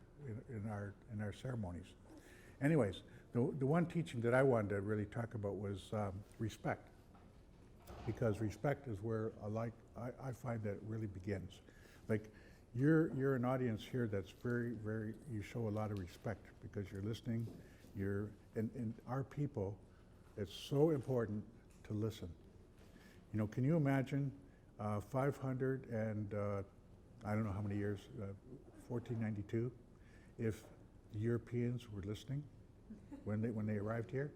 in our ceremonies. Anyways, the one teaching that I wanted to really talk about was respect, because respect is where I find that it really begins. Like you're an audience here that's very, very, you show a lot of respect because you're listening, and our people, it's so important to listen. You know, can you imagine 500 and I don't know how many years, 1492, if the Europeans were listening when they arrived here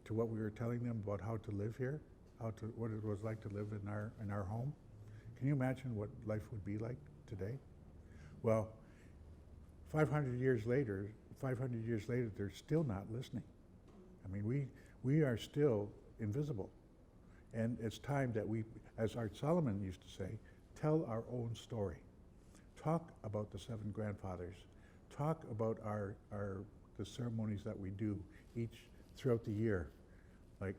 to what we were telling them about how to live here, what it was like to live in our home. Can you imagine what life would be like today? Well, 500 years later, they're still not listening. I mean, we are still invisible. And it's time that we, as Art Solomon used to say, tell our own story. Talk about the 7 grandfathers. Talk about the ceremonies that we do throughout the year. Like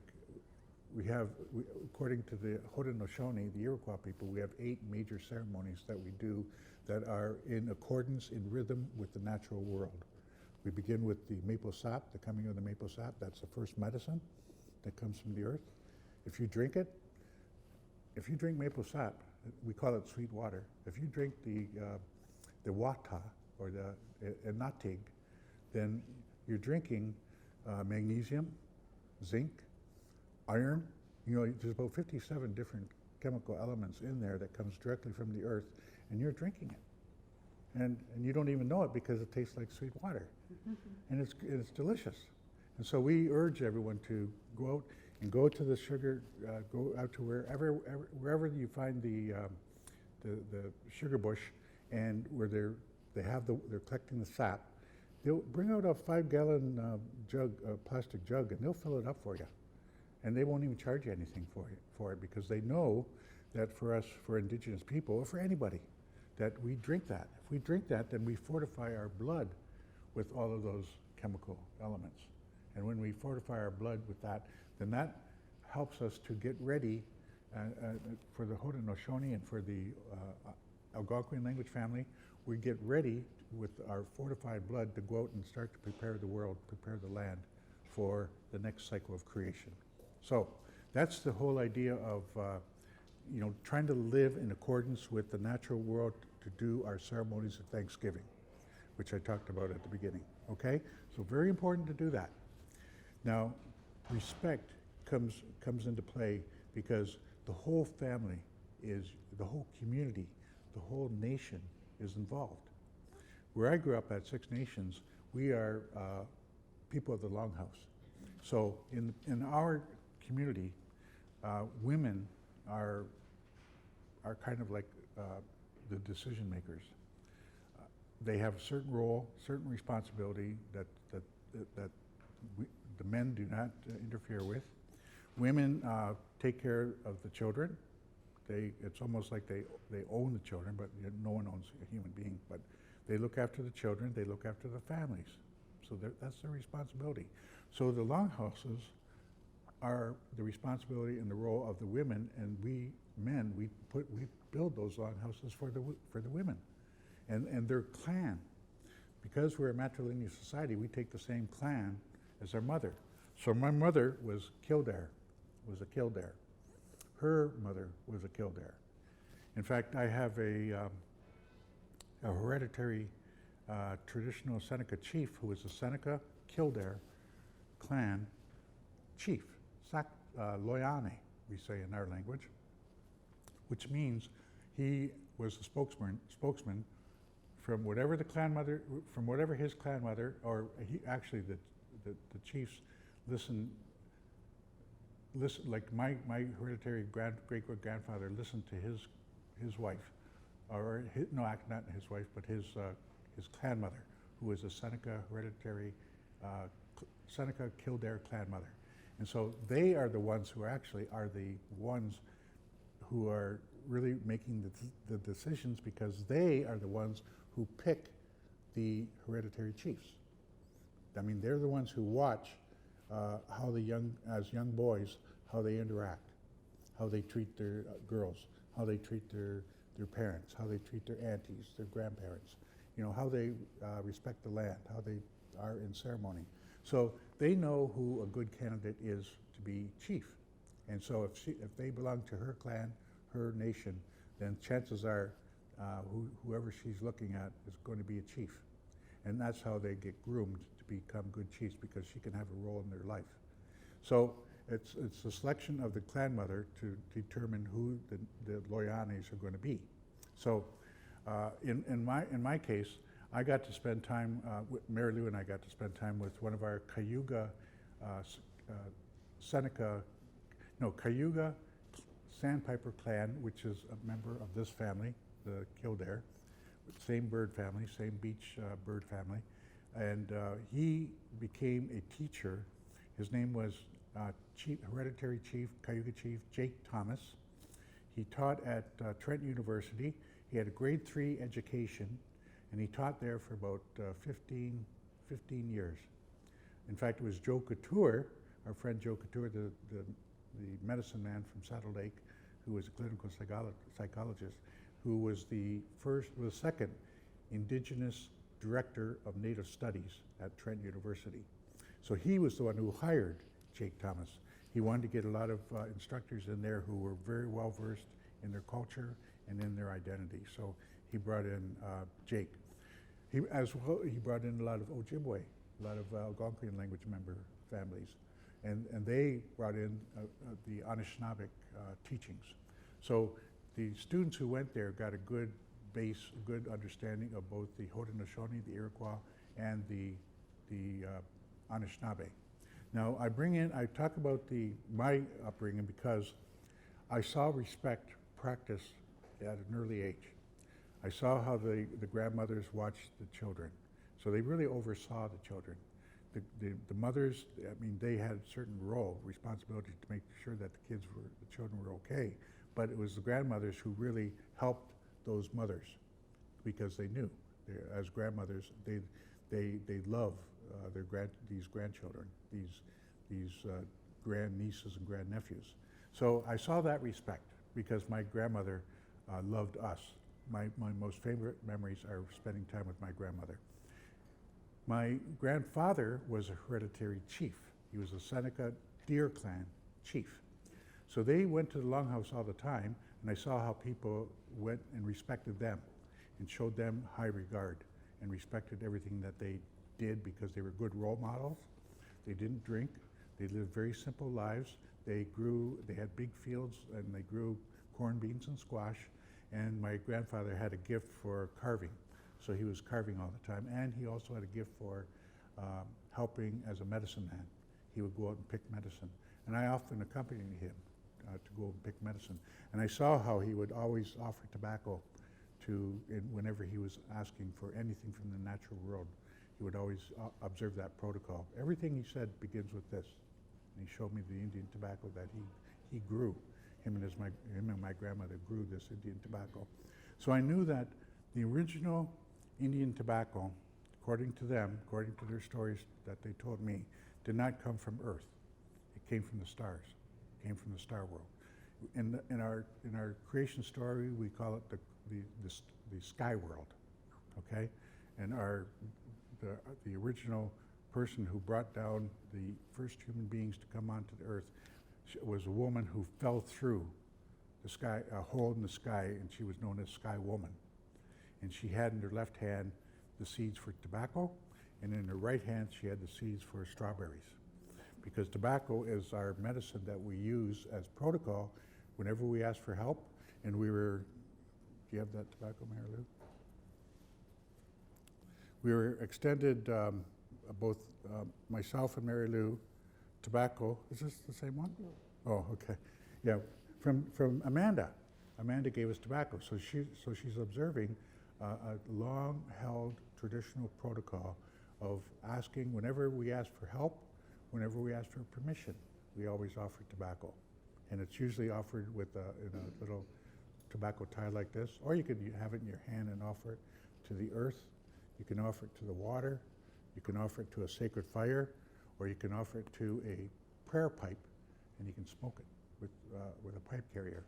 according to the Haudenosaunee, the Iroquois people, we have 8 major ceremonies that we do that are in accordance, in rhythm with the natural world. We begin with the maple sap, the coming of the maple sap. That's the first medicine that comes from the earth. If you drink maple sap, we call it sweet water. If you drink the wata or the enatig, then you're drinking magnesium, zinc, iron. You know, there's about 57 different chemical elements in there that comes directly from the earth, and you're drinking it. And you don't even know it because it tastes like sweet water. And it's delicious. And so we urge everyone to go out and go to the sugar, go out to wherever you find the sugar bush, and where they're collecting the sap. They'll bring out a 5-gallon plastic jug, and they'll fill it up for you. And they won't even charge you anything for it because they know that for us, for Indigenous people, or for anybody, that we drink that. If we drink that, then we fortify our blood with all of those chemical elements. And when we fortify our blood with that, then that helps us to get ready for the Haudenosaunee and for the Algonquin language family. We get ready with our fortified blood to go out and start to prepare the world, prepare the land for the next cycle of creation. So that's the whole idea of trying to live in accordance with the natural world to do our ceremonies of Thanksgiving, which I talked about at the beginning. Okay, so very important to do that. Now, respect comes into play because the whole family the whole community, the whole nation is involved. Where I grew up at 6 Nations, we are people of the Longhouse. So in our community, women are kind of like the decision makers. They have a certain role, certain responsibility that the men do not interfere with. Women take care of the children. It's almost like they own the children, but no one owns a human being. But they look after the children, they look after the families. So that's their responsibility. So the longhouses are the responsibility and the role of the women, and we men, we build those longhouses for the women and their clan. Because we're a matrilineal society, we take the same clan as our mother. So my mother was a Kildare. Her mother was a Kildare. In fact, I have a hereditary traditional Seneca chief who was a Seneca Kildare clan chief, Loyane, we say in our language, which means he was the spokesman from whatever his clan mother, or he actually the chiefs listen, like my hereditary great grandfather listened to his wife, or not his wife, but his clan mother, who was a Seneca hereditary Seneca Kildare clan mother. And so they are the ones who actually are the ones who are really making the decisions, because they are the ones who pick the hereditary chiefs. I mean, they're the ones who watch how as young boys, how they interact, how they treat their girls, how they treat their parents, how they treat their aunties, their grandparents, how they respect the land, how they are in ceremony. So they know who a good candidate is to be chief. And so if they belong to her clan, her nation, then chances are whoever she's looking at is going to be a chief. And that's how they get groomed to become good chiefs, because she can have a role in their life. So it's the selection of the clan mother to determine who the Loyanes are going to be. So in my case, I got to spend time, Mary Lou and I got to spend time with one of our Cayuga Sandpiper clan, which is a member of this family, the Kildare, same bird family, same beach bird family. And he became a teacher. His name was hereditary chief, Cayuga chief, Jake Thomas. He taught at Trent University. He had a grade 3 education, and he taught there for about 15 years. In fact, it was Joe Couture, our friend Joe Couture, the medicine man from Saddle Lake, who was a clinical psychologist, who was the second Indigenous director of Native Studies at Trent University. So he was the one who hired Jake Thomas. He wanted to get a lot of instructors in there who were very well versed in their culture and in their identity. So he brought in Jake. He brought in a lot of Ojibwe, a lot of Algonquian language member families. And they brought in the Anishinaabe teachings. So the students who went there got a good base, a good understanding of both the Haudenosaunee, the Iroquois, and the Anishinaabe. Now I talk about my upbringing because I saw respect practiced at an early age. I saw how the grandmothers watched the children. So they really oversaw the children. The mothers, I mean, they had a certain role, responsibility to make sure that the children were okay, but it was the grandmothers who really helped those mothers, because they knew, as grandmothers, they love these grandchildren, these grandnieces and grandnephews. So I saw that respect, because my grandmother loved us. My most favorite memories are spending time with my grandmother. My grandfather was a hereditary chief. He was a Seneca Deer Clan chief. So they went to the Longhouse all the time, and I saw how people went and respected them and showed them high regard and respected everything that they did, because they were good role models. They didn't drink. They lived very simple lives. They had big fields, and they grew corn, beans, and squash. And my grandfather had a gift for carving. So he was carving all the time, and he also had a gift for helping as a medicine man. He would go out and pick medicine, and I often accompanied him to go and pick medicine. And I saw how he would always offer tobacco whenever he was asking for anything from the natural world. He would always observe that protocol. Everything he said begins with this. And he showed me the Indian tobacco that he grew. Him and my grandmother grew this Indian tobacco. So I knew that the original Indian tobacco, according to them, according to their stories that they told me, did not come from Earth. It came from the stars. It came from the star world. In our creation story, we call it the sky world, okay? And the original person who brought down the first human beings to come onto the Earth was a woman who fell through the sky, a hole in the sky, and she was known as Sky Woman. And she had in her left hand the seeds for tobacco, and in her right hand she had the seeds for strawberries. Because tobacco is our medicine that we use as protocol whenever we ask for help. And we were, do you have that tobacco, Mary Lou? We were extended, both myself and Mary Lou, tobacco. Is this the same one? No. Oh, okay. Yeah, from Amanda. Amanda gave us tobacco, so she's observing a long-held traditional protocol of asking whenever we ask for help, whenever we ask for permission, we always offer tobacco, and it's usually offered with in a little tobacco tie like this, or you could have it in your hand and offer it to the earth. You can offer it to the water. You can offer it to a sacred fire, or you can offer it to a prayer pipe, and you can smoke it with a pipe carrier.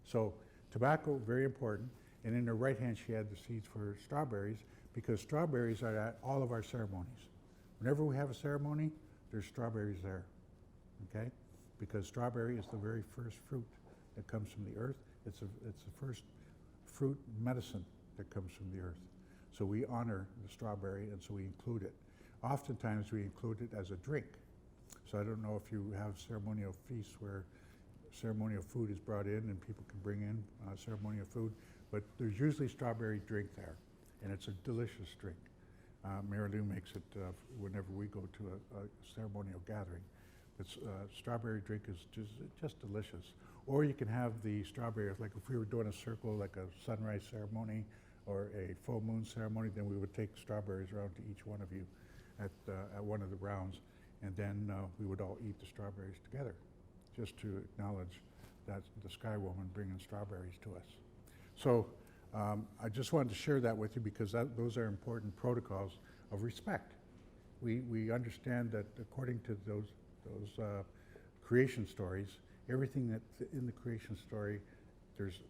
So tobacco, very important. And in her right hand, she had the seeds for strawberries, because strawberries are at all of our ceremonies. Whenever we have a ceremony, there's strawberries there, okay? Because strawberry is the very first fruit that comes from the earth. It's the first fruit medicine that comes from the earth. So we honor the strawberry, and so we include it. Oftentimes we include it as a drink. So I don't know if you have ceremonial feasts where ceremonial food is brought in and people can bring in ceremonial food, but there's usually strawberry drink there, and it's a delicious drink. Mary Lou makes it whenever we go to a ceremonial gathering. Strawberry drink is just delicious. Or you can have the strawberry, like if we were doing a circle, like a sunrise ceremony or a full moon ceremony, then we would take strawberries around to each one of you at one of the rounds, and then we would all eat the strawberries together, just to acknowledge that the Sky Woman bringing strawberries to us. So I just wanted to share that with you, because those are important protocols of respect. We understand that according to those creation stories, everything that's in the creation story, there's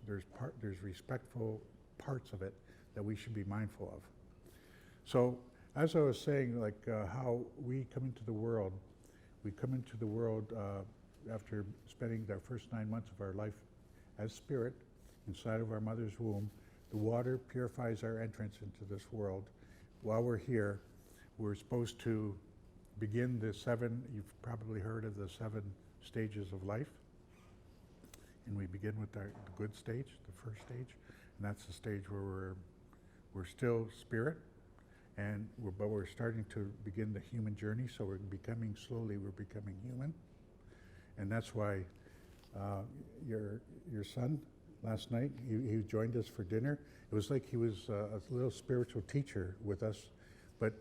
respectful parts of it that we should be mindful of. So as I was saying, like how we come into the world, after spending our first 9 months of our life as spirit inside of our mother's womb. The water purifies our entrance into this world. While we're here, we're supposed to begin the you've probably heard of the 7 stages of life. And we begin with the good stage, the first stage, and that's the stage where we're still spirit, but we're starting to begin the human journey. So we're becoming human, and that's why your son last night he joined us for dinner. It was like he was a little spiritual teacher with us, but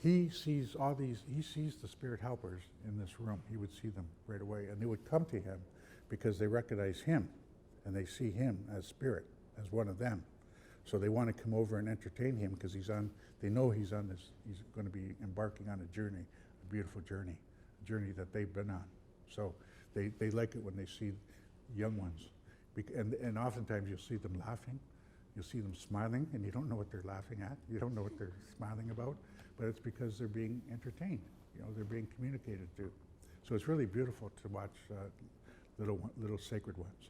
he sees the spirit helpers in this room. He would see them right away, and they would come to him because they recognize him and they see him as spirit, as one of them. So they want to come over and entertain him because they know he's going to be embarking on a journey, a beautiful journey, a journey that they've been on. So they like it when they see young ones. And oftentimes you'll see them laughing, you'll see them smiling, and you don't know what they're laughing at, you don't know what they're smiling about, but it's because they're being entertained, they're being communicated to. So it's really beautiful to watch little sacred ones.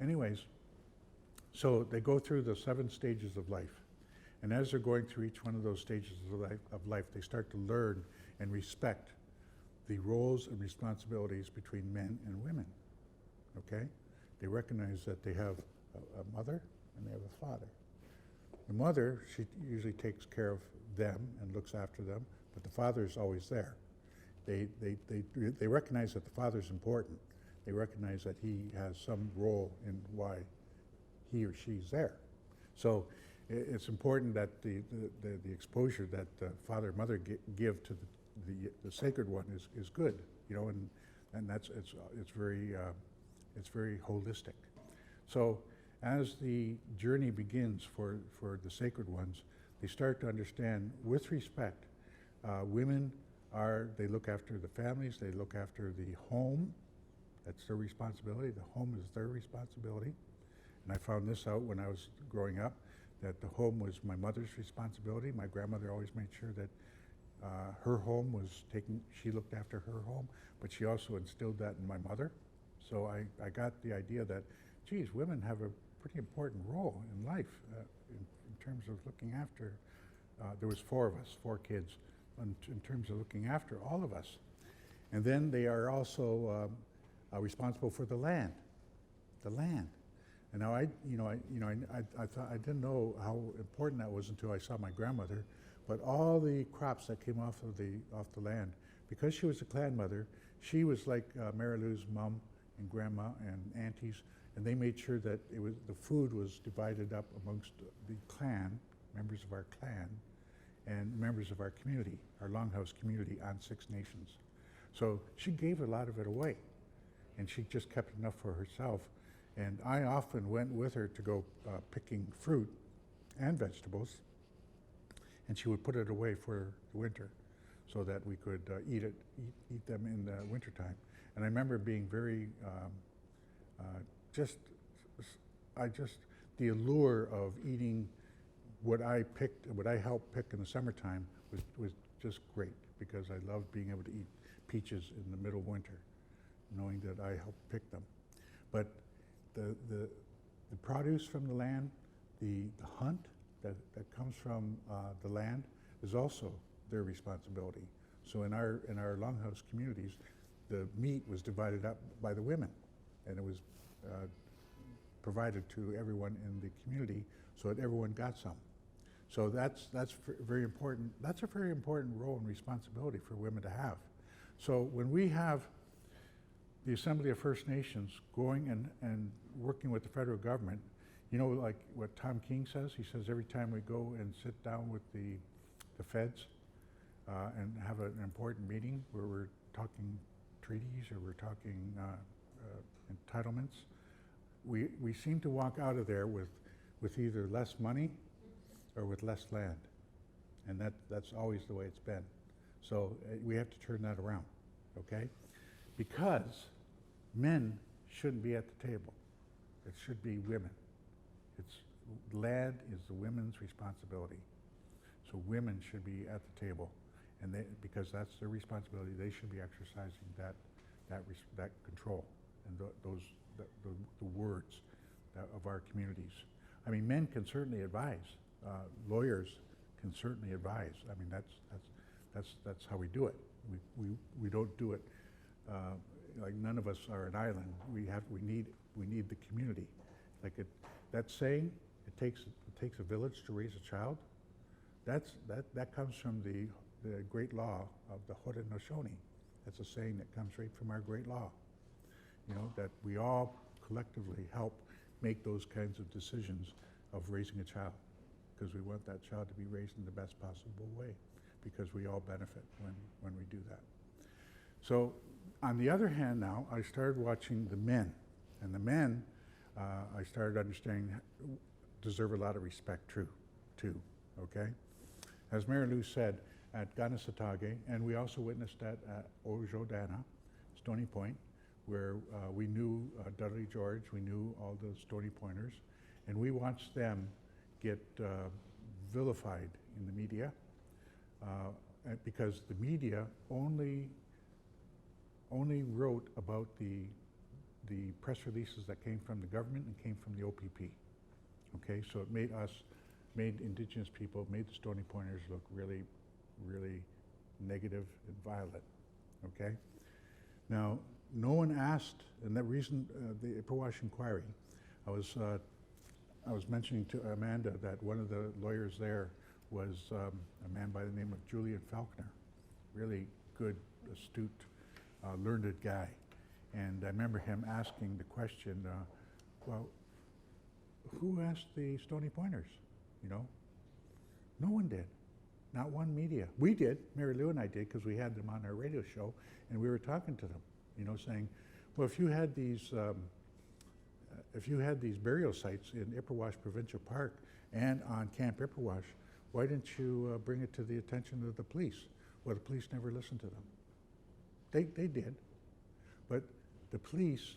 Anyways, so they go through the 7 stages of life. And as they're going through each one of those stages of life, they start to learn and respect the roles and responsibilities between men and women, okay? They recognize that they have a mother and they have a father. The mother, she usually takes care of them and looks after them, but the father is always there. They recognize that the father's important. They recognize that he has some role in why he or she's there. So it's important that the exposure that the father and mother give to the sacred one is good, and it's very holistic. So as the journey begins for the sacred ones, they start to understand with respect. Women they look after the families, they look after the home. That's their responsibility. The home is their responsibility. And I found this out when I was growing up, that the home was my mother's responsibility. My grandmother always made sure that her home was she looked after her home, but she also instilled that in my mother. So I got the idea that, geez, women have a pretty important role in life in terms of looking after there was 4 of us, 4 kids, in terms of looking after all of us. And then they are also responsible for the land. And now I thought I didn't know how important that was until I saw my grandmother. But all the crops that came off the land, because she was a clan mother, she was like Mary Lou's mom and grandma and aunties, and they made sure that the food was divided up amongst the clan, members of our clan, and members of our community, our Longhouse community on 6 Nations. So she gave a lot of it away, and she just kept enough for herself. And I often went with her to go picking fruit and vegetables, and she would put it away for the winter so that we could eat them in the wintertime. And I remember being very, the allure of eating what I helped pick in the summertime was just great, because I loved being able to eat peaches in the middle of winter, knowing that I helped pick them. But the produce from the land, the hunt that comes from the land is also their responsibility. So in our Longhouse communities, the meat was divided up by the women, and it was provided to everyone in the community so that everyone got some. So that's very important. That's a very important role and responsibility for women to have. So when we have the Assembly of First Nations going and working with the federal government, you know, like what Tom King says, he says every time we go and sit down with the feds and have an important meeting where we're talking treaties or we're talking entitlements, we seem to walk out of there with either less money or with less land. And that's always the way it's been. So we have to turn that around, okay? Because men shouldn't be at the table. It should be women. Land is the women's responsibility. So women should be at the table, and because that's their responsibility, they should be exercising that control and the words of our communities. I mean, men can certainly advise. Lawyers can certainly advise. I mean, that's how we do it. We don't do it like none of us are an island. We need the community. Like that saying, it takes a village to raise a child. That comes from the great law of the Haudenosaunee. That's a saying that comes right from our great law. You know, that we all collectively help make those kinds of decisions of raising a child, because we want that child to be raised in the best possible way, because we all benefit when we do that. So on the other hand now, I started watching the men, and the men I started understanding deserve a lot of respect too, okay? As Mary Lou said, at Ganasatake, and we also witnessed that at Ojodana, Stony Point, where we knew Dudley George, we knew all the Stony Pointers, and we watched them get vilified in the media because the media only wrote about the press releases that came from the government and came from the OPP. Okay, so it made Indigenous people, made the Stony Pointers look really, really negative and violent. Okay, now no one asked, and that reason the Ipperwash inquiry, I was mentioning to Amanda that one of the lawyers there was a man by the name of Julian Faulkner, really good, astute, learned guy. And I remember him asking the question, well, who asked the Stony Pointers? You know, no one did. Not one media. We did, Mary Lou and I did, because we had them on our radio show, and we were talking to them, you know, saying, well, if you had these burial sites in Ipperwash Provincial Park and on Camp Ipperwash, why didn't you bring it to the attention of the police? Well, the police never listened to them. They did, but the police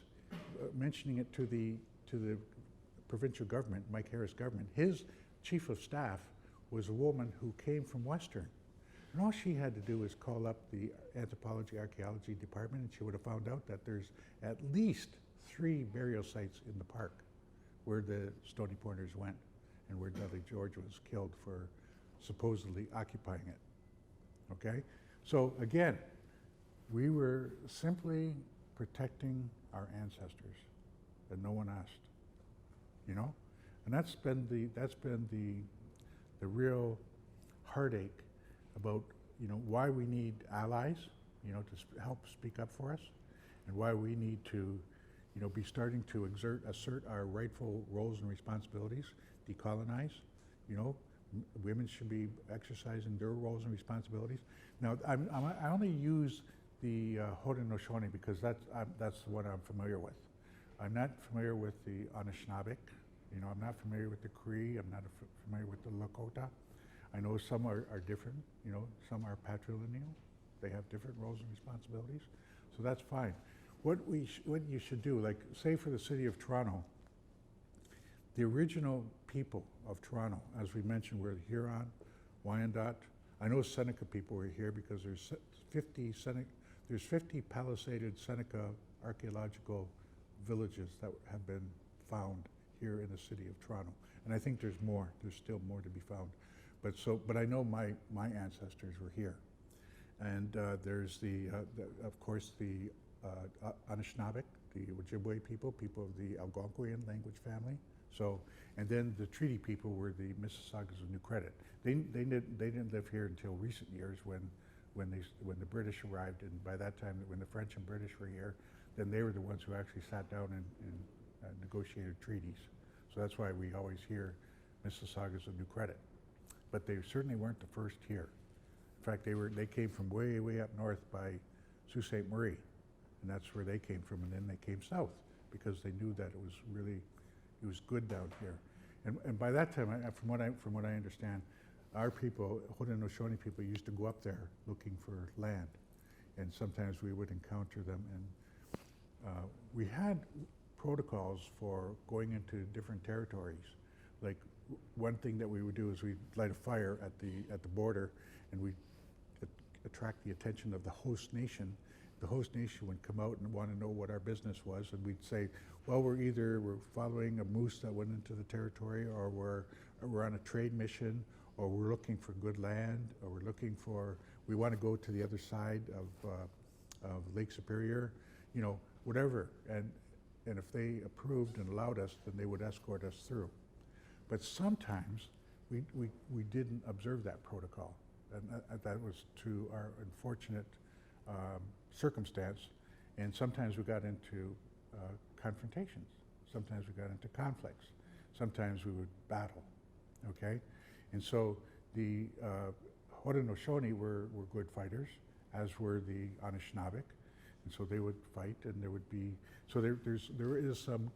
mentioning it to the provincial government, Mike Harris government, his chief of staff was a woman who came from Western. And all she had to do was call up the anthropology archaeology department, and she would have found out that there's at least 3 burial sites in the park where the Stony Pointers went and where Dudley George was killed for supposedly occupying it. Okay? So again, we were simply protecting our ancestors, and no one asked. You know? And that's been the real heartache about, you know, why we need allies, you know, to help speak up for us, and why we need to, you know, be starting to assert our rightful roles and responsibilities, decolonize, you know, women should be exercising their roles and responsibilities. Now, I only use the Haudenosaunee because that's the one I'm familiar with. I'm not familiar with the Anishinaabeg. You know, I'm not familiar with the Cree. I'm not familiar with the Lakota. I know some are different. You know, some are patrilineal. They have different roles and responsibilities. So that's fine. What you should do, like say for the city of Toronto, the original people of Toronto, as we mentioned, were the Huron, Wyandot. I know Seneca people were here because there's 50 palisaded Seneca archaeological villages that have been found here in the city of Toronto. And I think there's more. There's still more to be found. But I know my ancestors were here. And there's of course, the Anishinaabe, the Ojibwe people of the Algonquian language family. So, and then the treaty people were the Mississaugas of New Credit. They didn't live here until recent years when the British arrived, and by that time, when the French and British were here, then they were the ones who actually sat down and negotiated treaties. So that's why we always hear Mississaugas of New Credit. But they certainly weren't the first here. In fact, they came from way up north by Sault Ste. Marie, and that's where they came from, and then they came south because they knew that it was good down here. And by that time, from what I understand, our people, Haudenosaunee people, used to go up there looking for land, and sometimes we would encounter them. And we had protocols for going into different territories. Like one thing that we would do is we'd light a fire at the border, and we'd attract the attention of the host nation. The host nation would come out and want to know what our business was, and we'd say, well, we're following a moose that went into the territory, or we're on a trade mission, or we're looking for good land, or we want to go to the other side of Lake Superior, you know, whatever. And if they approved and allowed us, then they would escort us through. But sometimes we didn't observe that protocol, and that was to our unfortunate circumstance. And sometimes we got into confrontations. Sometimes we got into conflicts. Sometimes we would battle, okay? And so the Haudenosaunee were good fighters, as were the Anishinaabe. And so they would fight, and there would be, so there is some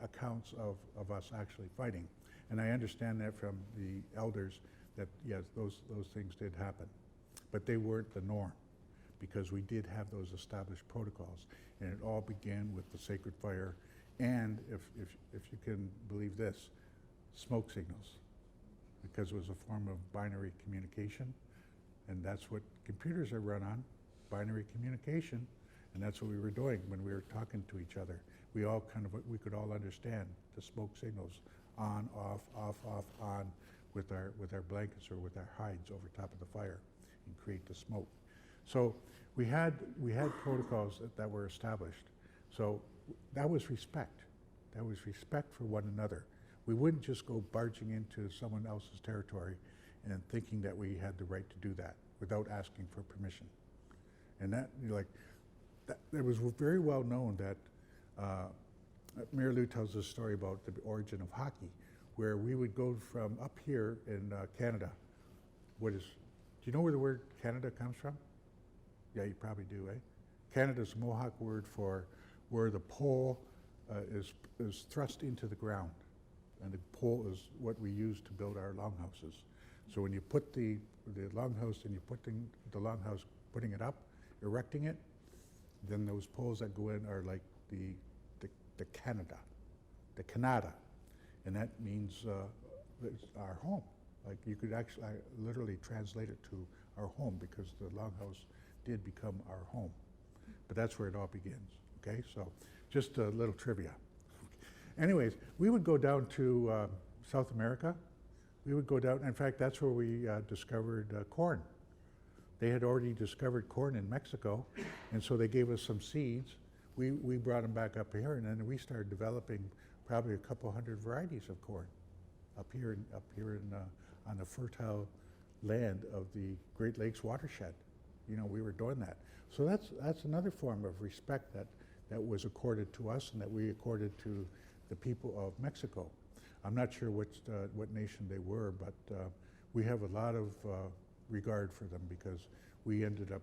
accounts of us actually fighting. And I understand that from the elders that, yes, those things did happen. But they weren't the norm, because we did have those established protocols. And it all began with the sacred fire, and if you can believe this, smoke signals, because it was a form of binary communication, and that's what computers are run on, binary communication, and that's what we were doing when we were talking to each other. We could all understand the smoke signals, on, off, on, with our blankets or with our hides over top of the fire, and create the smoke. So we had protocols that were established. So that was respect. That was respect for one another. We wouldn't just go barging into someone else's territory and thinking that we had the right to do that without asking for permission. And that, it was very well known that Mary Lou tells this story about the origin of hockey, where we would go from up here in Canada. Do you know where the word Canada comes from? Yeah, you probably do, eh? Canada's Mohawk word for where the pole is thrust into the ground. And the pole is what we use to build our longhouses. So when you put the longhouse and you put the longhouse, putting it up, erecting it, then those poles that go in are like the Canada, and that means it's our home. Like you could actually literally translate it to our home, because the longhouse did become our home. But that's where it all begins, okay? So just a little trivia. Anyways, we would go down to South America, We would go down. In fact, that's where we discovered corn. They had already discovered corn in Mexico, and so they gave us some seeds. We brought them back up here, and then we started developing probably a couple hundred varieties of corn up here on the fertile land of the Great Lakes watershed. You know, we were doing that. So that's another form of respect that was accorded to us and that we accorded to the people of Mexico. I'm not sure what nation they were, but we have a lot of regard for them because we ended up,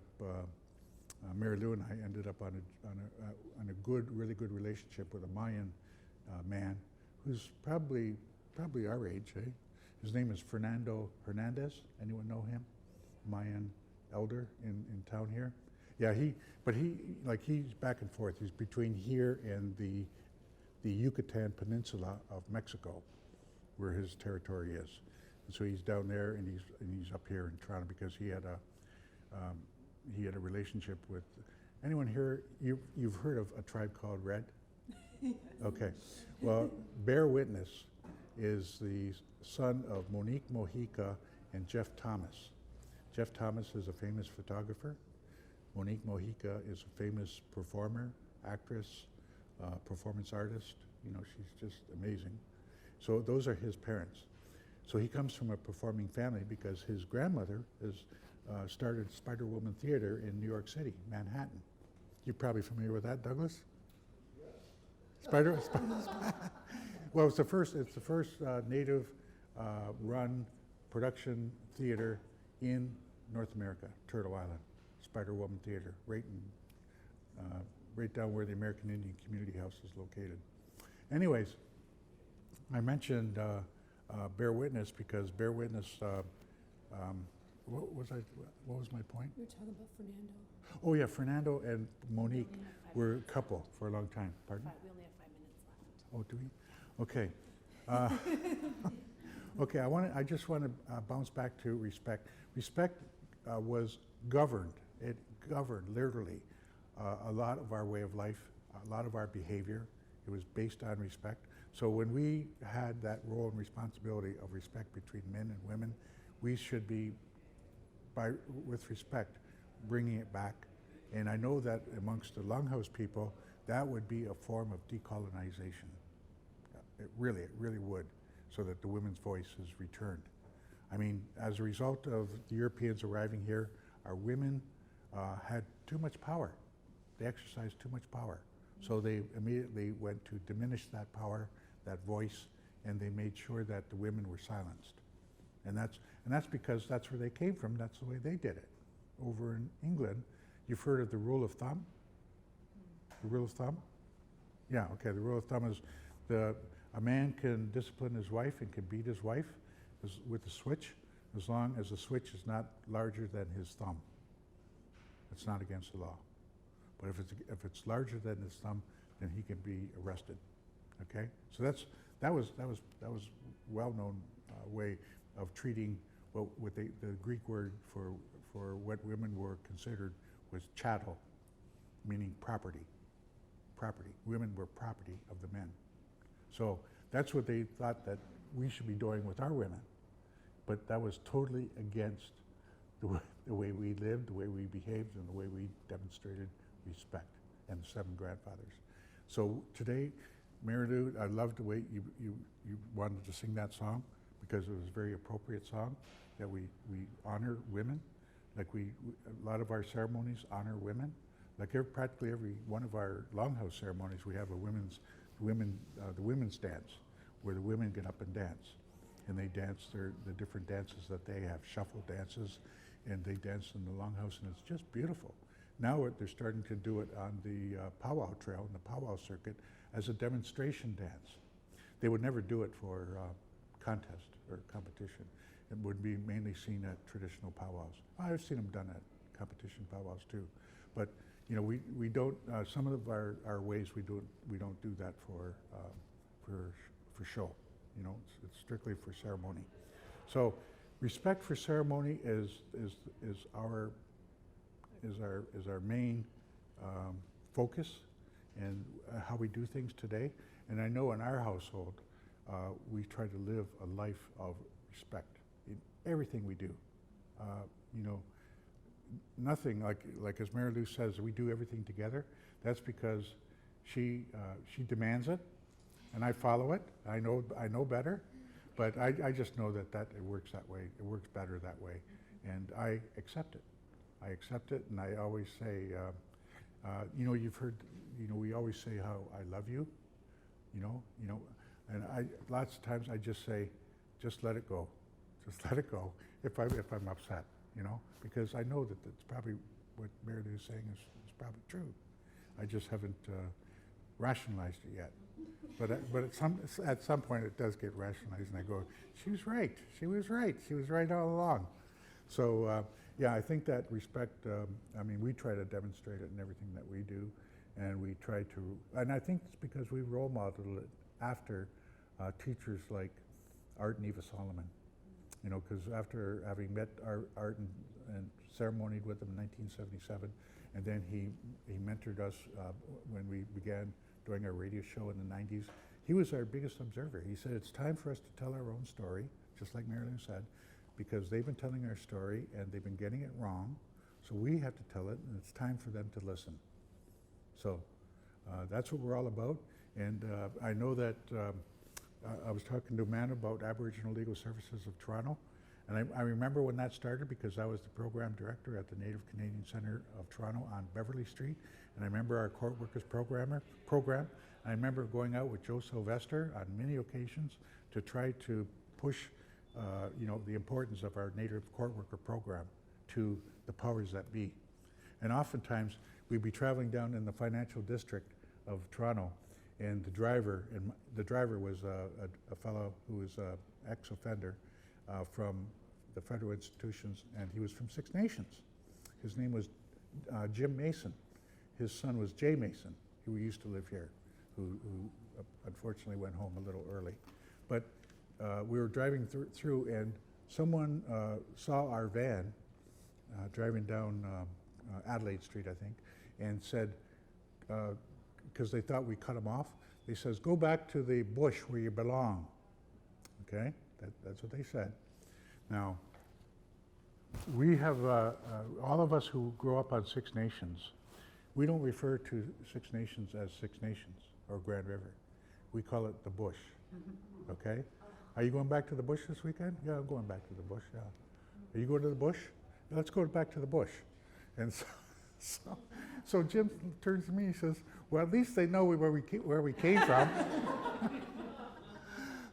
Mary Lou and I ended up on a really good relationship with a Mayan man who's probably our age, eh? His name is Fernando Hernandez. Anyone know him? Mayan elder in town here. Yeah, he's back and forth. He's between here and the Yucatan Peninsula of Mexico, where his territory is. And so he's down there, and he's up here in Toronto because he had a relationship with. Anyone here? You've heard of a tribe called Red? Yes. Okay. Well, bear witness is the son of Monique Mojica and Jeff Thomas. Jeff Thomas is a famous photographer. Monique Mojica is a famous performer, actress, performance artist. You know, she's just amazing. So those are his parents. So he comes from a performing family because his grandmother has started Spider Woman Theater in New York City, Manhattan. You're probably familiar with that, Douglas? Spider. Well, it's the first native run production theater in North America, Turtle Island, Spider Woman Theater, right down where the American Indian Community House is located. Anyways, I mentioned Bear Witness because Bear Witness. What was my point? You were talking about Fernando. Oh yeah, Fernando and Monique were a couple for a long time. Pardon? We only have 5 minutes left. Oh, do we? Okay. Okay. I just want to bounce back to respect. Respect was governed. It governed literally a lot of our way of life, a lot of our behavior. It was based on respect. So when we had that role and responsibility of respect between men and women, we should be, with respect, bringing it back. And I know that amongst the Longhouse people, that would be a form of decolonization. It really would, so that the women's voice is returned. I mean, as a result of the Europeans arriving here, our women had too much power. They exercised too much power. So they immediately went to diminish that power, that voice, and they made sure that the women were silenced. And that's because that's where they came from. That's the way they did it. Over in England, you've heard of the rule of thumb? The rule of thumb? Yeah, okay, the rule of thumb is a man can discipline his wife and can beat his wife with a switch as long as the switch is not larger than his thumb. It's not against the law. But if it's larger than his thumb, then he can be arrested. Okay, so that was well-known way of treating what the Greek word for what women were considered was chattel, meaning property. Property. Women were property of the men. So that's what they thought that we should be doing with our women. But that was totally against the way we lived, the way we behaved, and the way we demonstrated respect, and the 7 grandfathers. So today, Mary Lou, I loved the way you wanted to sing that song because it was a very appropriate song that we honor women. Like a lot of our ceremonies honor women. Like practically every one of our Longhouse ceremonies, we have the women's dance, where the women get up and dance, and they dance the different dances that they have, shuffle dances, and they dance in the Longhouse, and it's just beautiful. Now they're starting to do it on the powwow trail, in the powwow circuit, as a demonstration dance. They would never do it for contest or competition. It would be mainly seen at traditional powwows. I've seen them done at competition powwows too, but you know, we don't. Some of our ways we don't do that for show. You know, it's strictly for ceremony. So, respect for ceremony is our main focus and how we do things today. And I know in our household, we try to live a life of respect in everything we do. You know, nothing like as Mary Lou says, we do everything together. That's because she demands it, and I follow it. I know better, but I just know that it works that way. It works better that way, and I accept it. I accept it, and I always say, you know, you've heard, you know, we always say how I love you, you know, and lots of times I just say, just let it go, just let it go. If I'm upset, you know, because I know that it's probably what Mary Lou is saying is probably true. I just haven't rationalized it yet. But at some point it does get rationalized, and I go, she was right. She was right all along. So yeah, I think that respect. I mean, we try to demonstrate it in everything that we do, and we try to. And I think it's because we role modeled it after teachers like Art and Eva Solomon. You know, because after having met Art and ceremonied with him in 1977, and then he mentored us when we began doing our radio show in the 90s. He was our biggest observer. He said, it's time for us to tell our own story, just like Mary Lou said, because they've been telling our story and they've been getting it wrong, so we have to tell it, and it's time for them to listen. So that's what we're all about, and I know that I was talking to a man about Aboriginal Legal Services of Toronto, and I remember when that started because I was the program director at the Native Canadian Centre of Toronto on Beverly Street, and I remember our court workers program. I remember going out with Joe Sylvester on many occasions to try to push you know, the importance of our Native court worker program to the powers that be. And oftentimes we'd be traveling down in the financial district of Toronto, and the driver was a fellow who was an ex-offender from the federal institutions, and he was from Six Nations. His name was Jim Mason. His son was Jay Mason, who used to live here, who unfortunately went home a little early. But we were driving through, and someone saw our van driving down Adelaide Street, I think, and said, because they thought we cut him off, they says, go back to the bush where you belong. Okay, that's what they said. Now, we have, all of us who grow up on Six Nations, we don't refer to Six Nations as Six Nations or Grand River. We call it the bush, okay? Are you going back to the bush this weekend? Yeah, I'm going back to the bush, yeah. Are you going to the bush? Let's go back to the bush. And so Jim turns to me, he says, well, at least they know where we came from.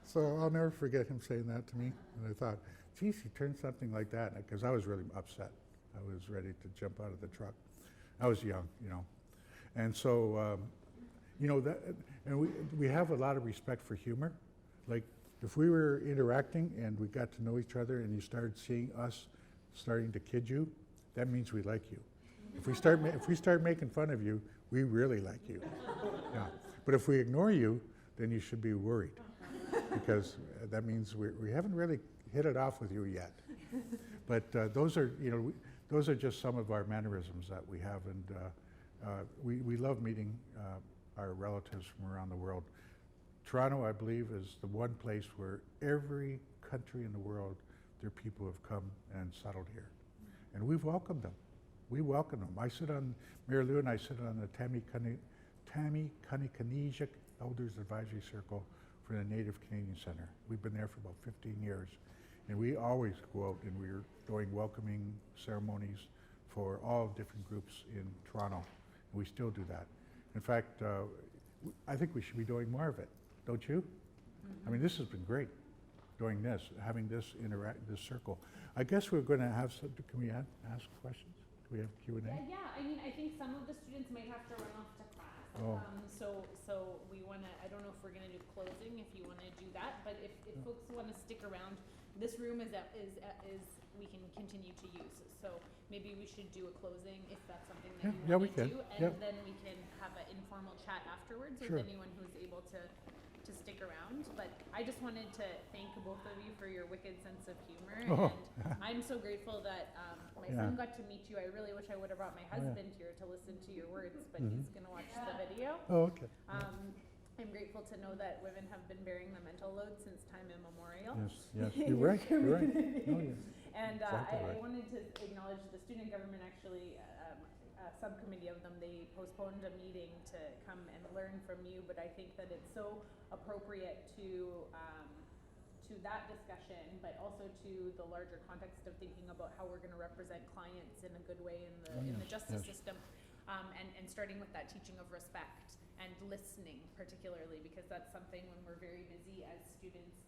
So I'll never forget him saying that to me. And I thought, geez, he turned something like that, because I was really upset. I was ready to jump out of the truck. I was young, you know. And so, you know, and we have a lot of respect for humor. Like, if we were interacting and we got to know each other and you started seeing us starting to kid you, that means we like you. If we start making fun of you, we really like you. Yeah. But if we ignore you, then you should be worried, because that means we haven't really hit it off with you yet. But those are, you know, those are just some of our mannerisms that we have, and we love meeting our relatives from around the world. Toronto, I believe, is the one place where every country in the world, their people have come and settled here. And we've welcomed them. We welcome them. Mary Lou and I sit on the Tammy Kanikanijic Elders Advisory Circle for the Native Canadian Centre. We've been there for about 15 years. And we always go out and we're doing welcoming ceremonies for all different groups in Toronto. And we still do that. In fact, I think we should be doing more of it, don't you? I mean, this has been great, doing this, having this circle. I guess we're going to have some, can we ask questions? Do we have Q&A? Yeah, I mean, I think some of the students might have to run off to class. Oh. So we want to, I don't know if we're going to do closing, if you want to do that, but if folks want to stick around, this room is we can continue to use. So maybe we should do a closing if that's something that you want to do. And then we can have an informal chat afterwards with anyone who's able to stick around. But I just wanted to thank both of you for your wicked sense of humor. Oh. And I'm so grateful that my son got to meet you. I really wish I would have brought my husband here to listen to your words, but he's going to watch the video. Oh, okay. I'm grateful to know that women have been bearing the mental load since time immemorial. Yes, you're right, you're right. No, you're And exactly I right. wanted to acknowledge the student government actually, a subcommittee of them, they postponed a meeting to come and learn from you, but I think that it's so appropriate to that discussion, but also to the larger context of thinking about how we're gonna represent clients in a good way in the justice system. And starting with that teaching of respect and listening particularly, because that's something when we're very busy as students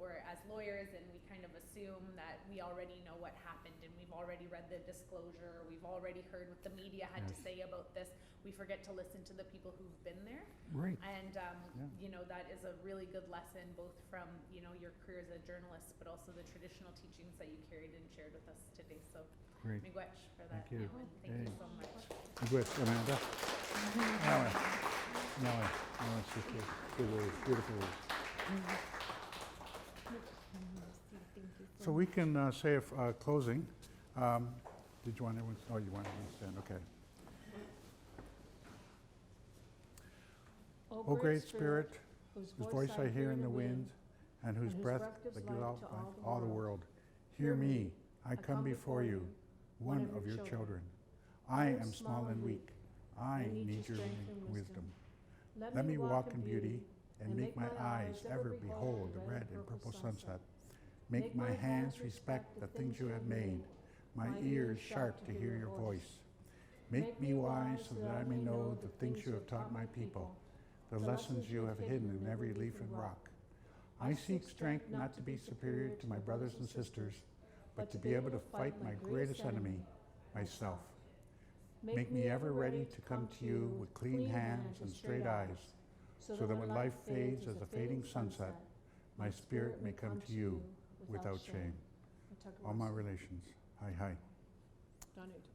or as lawyers, and we kind of assume that we already know what happened and we've already read the disclosure, we've already heard what the media had to say about this. We forget to listen to the people who've been there. Right. And, you know, that is a really good lesson, both from, you know, your career as a journalist, but also the traditional teachings that you carried and shared with us today. So, Great. miigwech for that. Thank you. Now, and thank you so much. Good, Amanda. No, it's just good words, beautiful words. So we can say a closing. Did you want to, oh, you wanted to stand, okay. O great Spirit, whose voice I hear in the wind, and whose breath that gives out all the world, hear me, I come before you, one of your children. I am small and weak. I need your wisdom. Let me walk in beauty, and make my eyes ever behold the red and purple sunset. Make my hands respect the things you have made, my ears sharp to hear your voice. Make me wise so that I may know the things you have taught my people, the lessons you have hidden in every leaf and rock. I seek strength not to be superior to my brothers and sisters, but to be able to fight my greatest enemy, myself. Make me ever ready to come to you with clean hands and straight eyes, so that when life fades as a fading sunset, my spirit may come to you without shame. All my relations, hi, hi. Donate.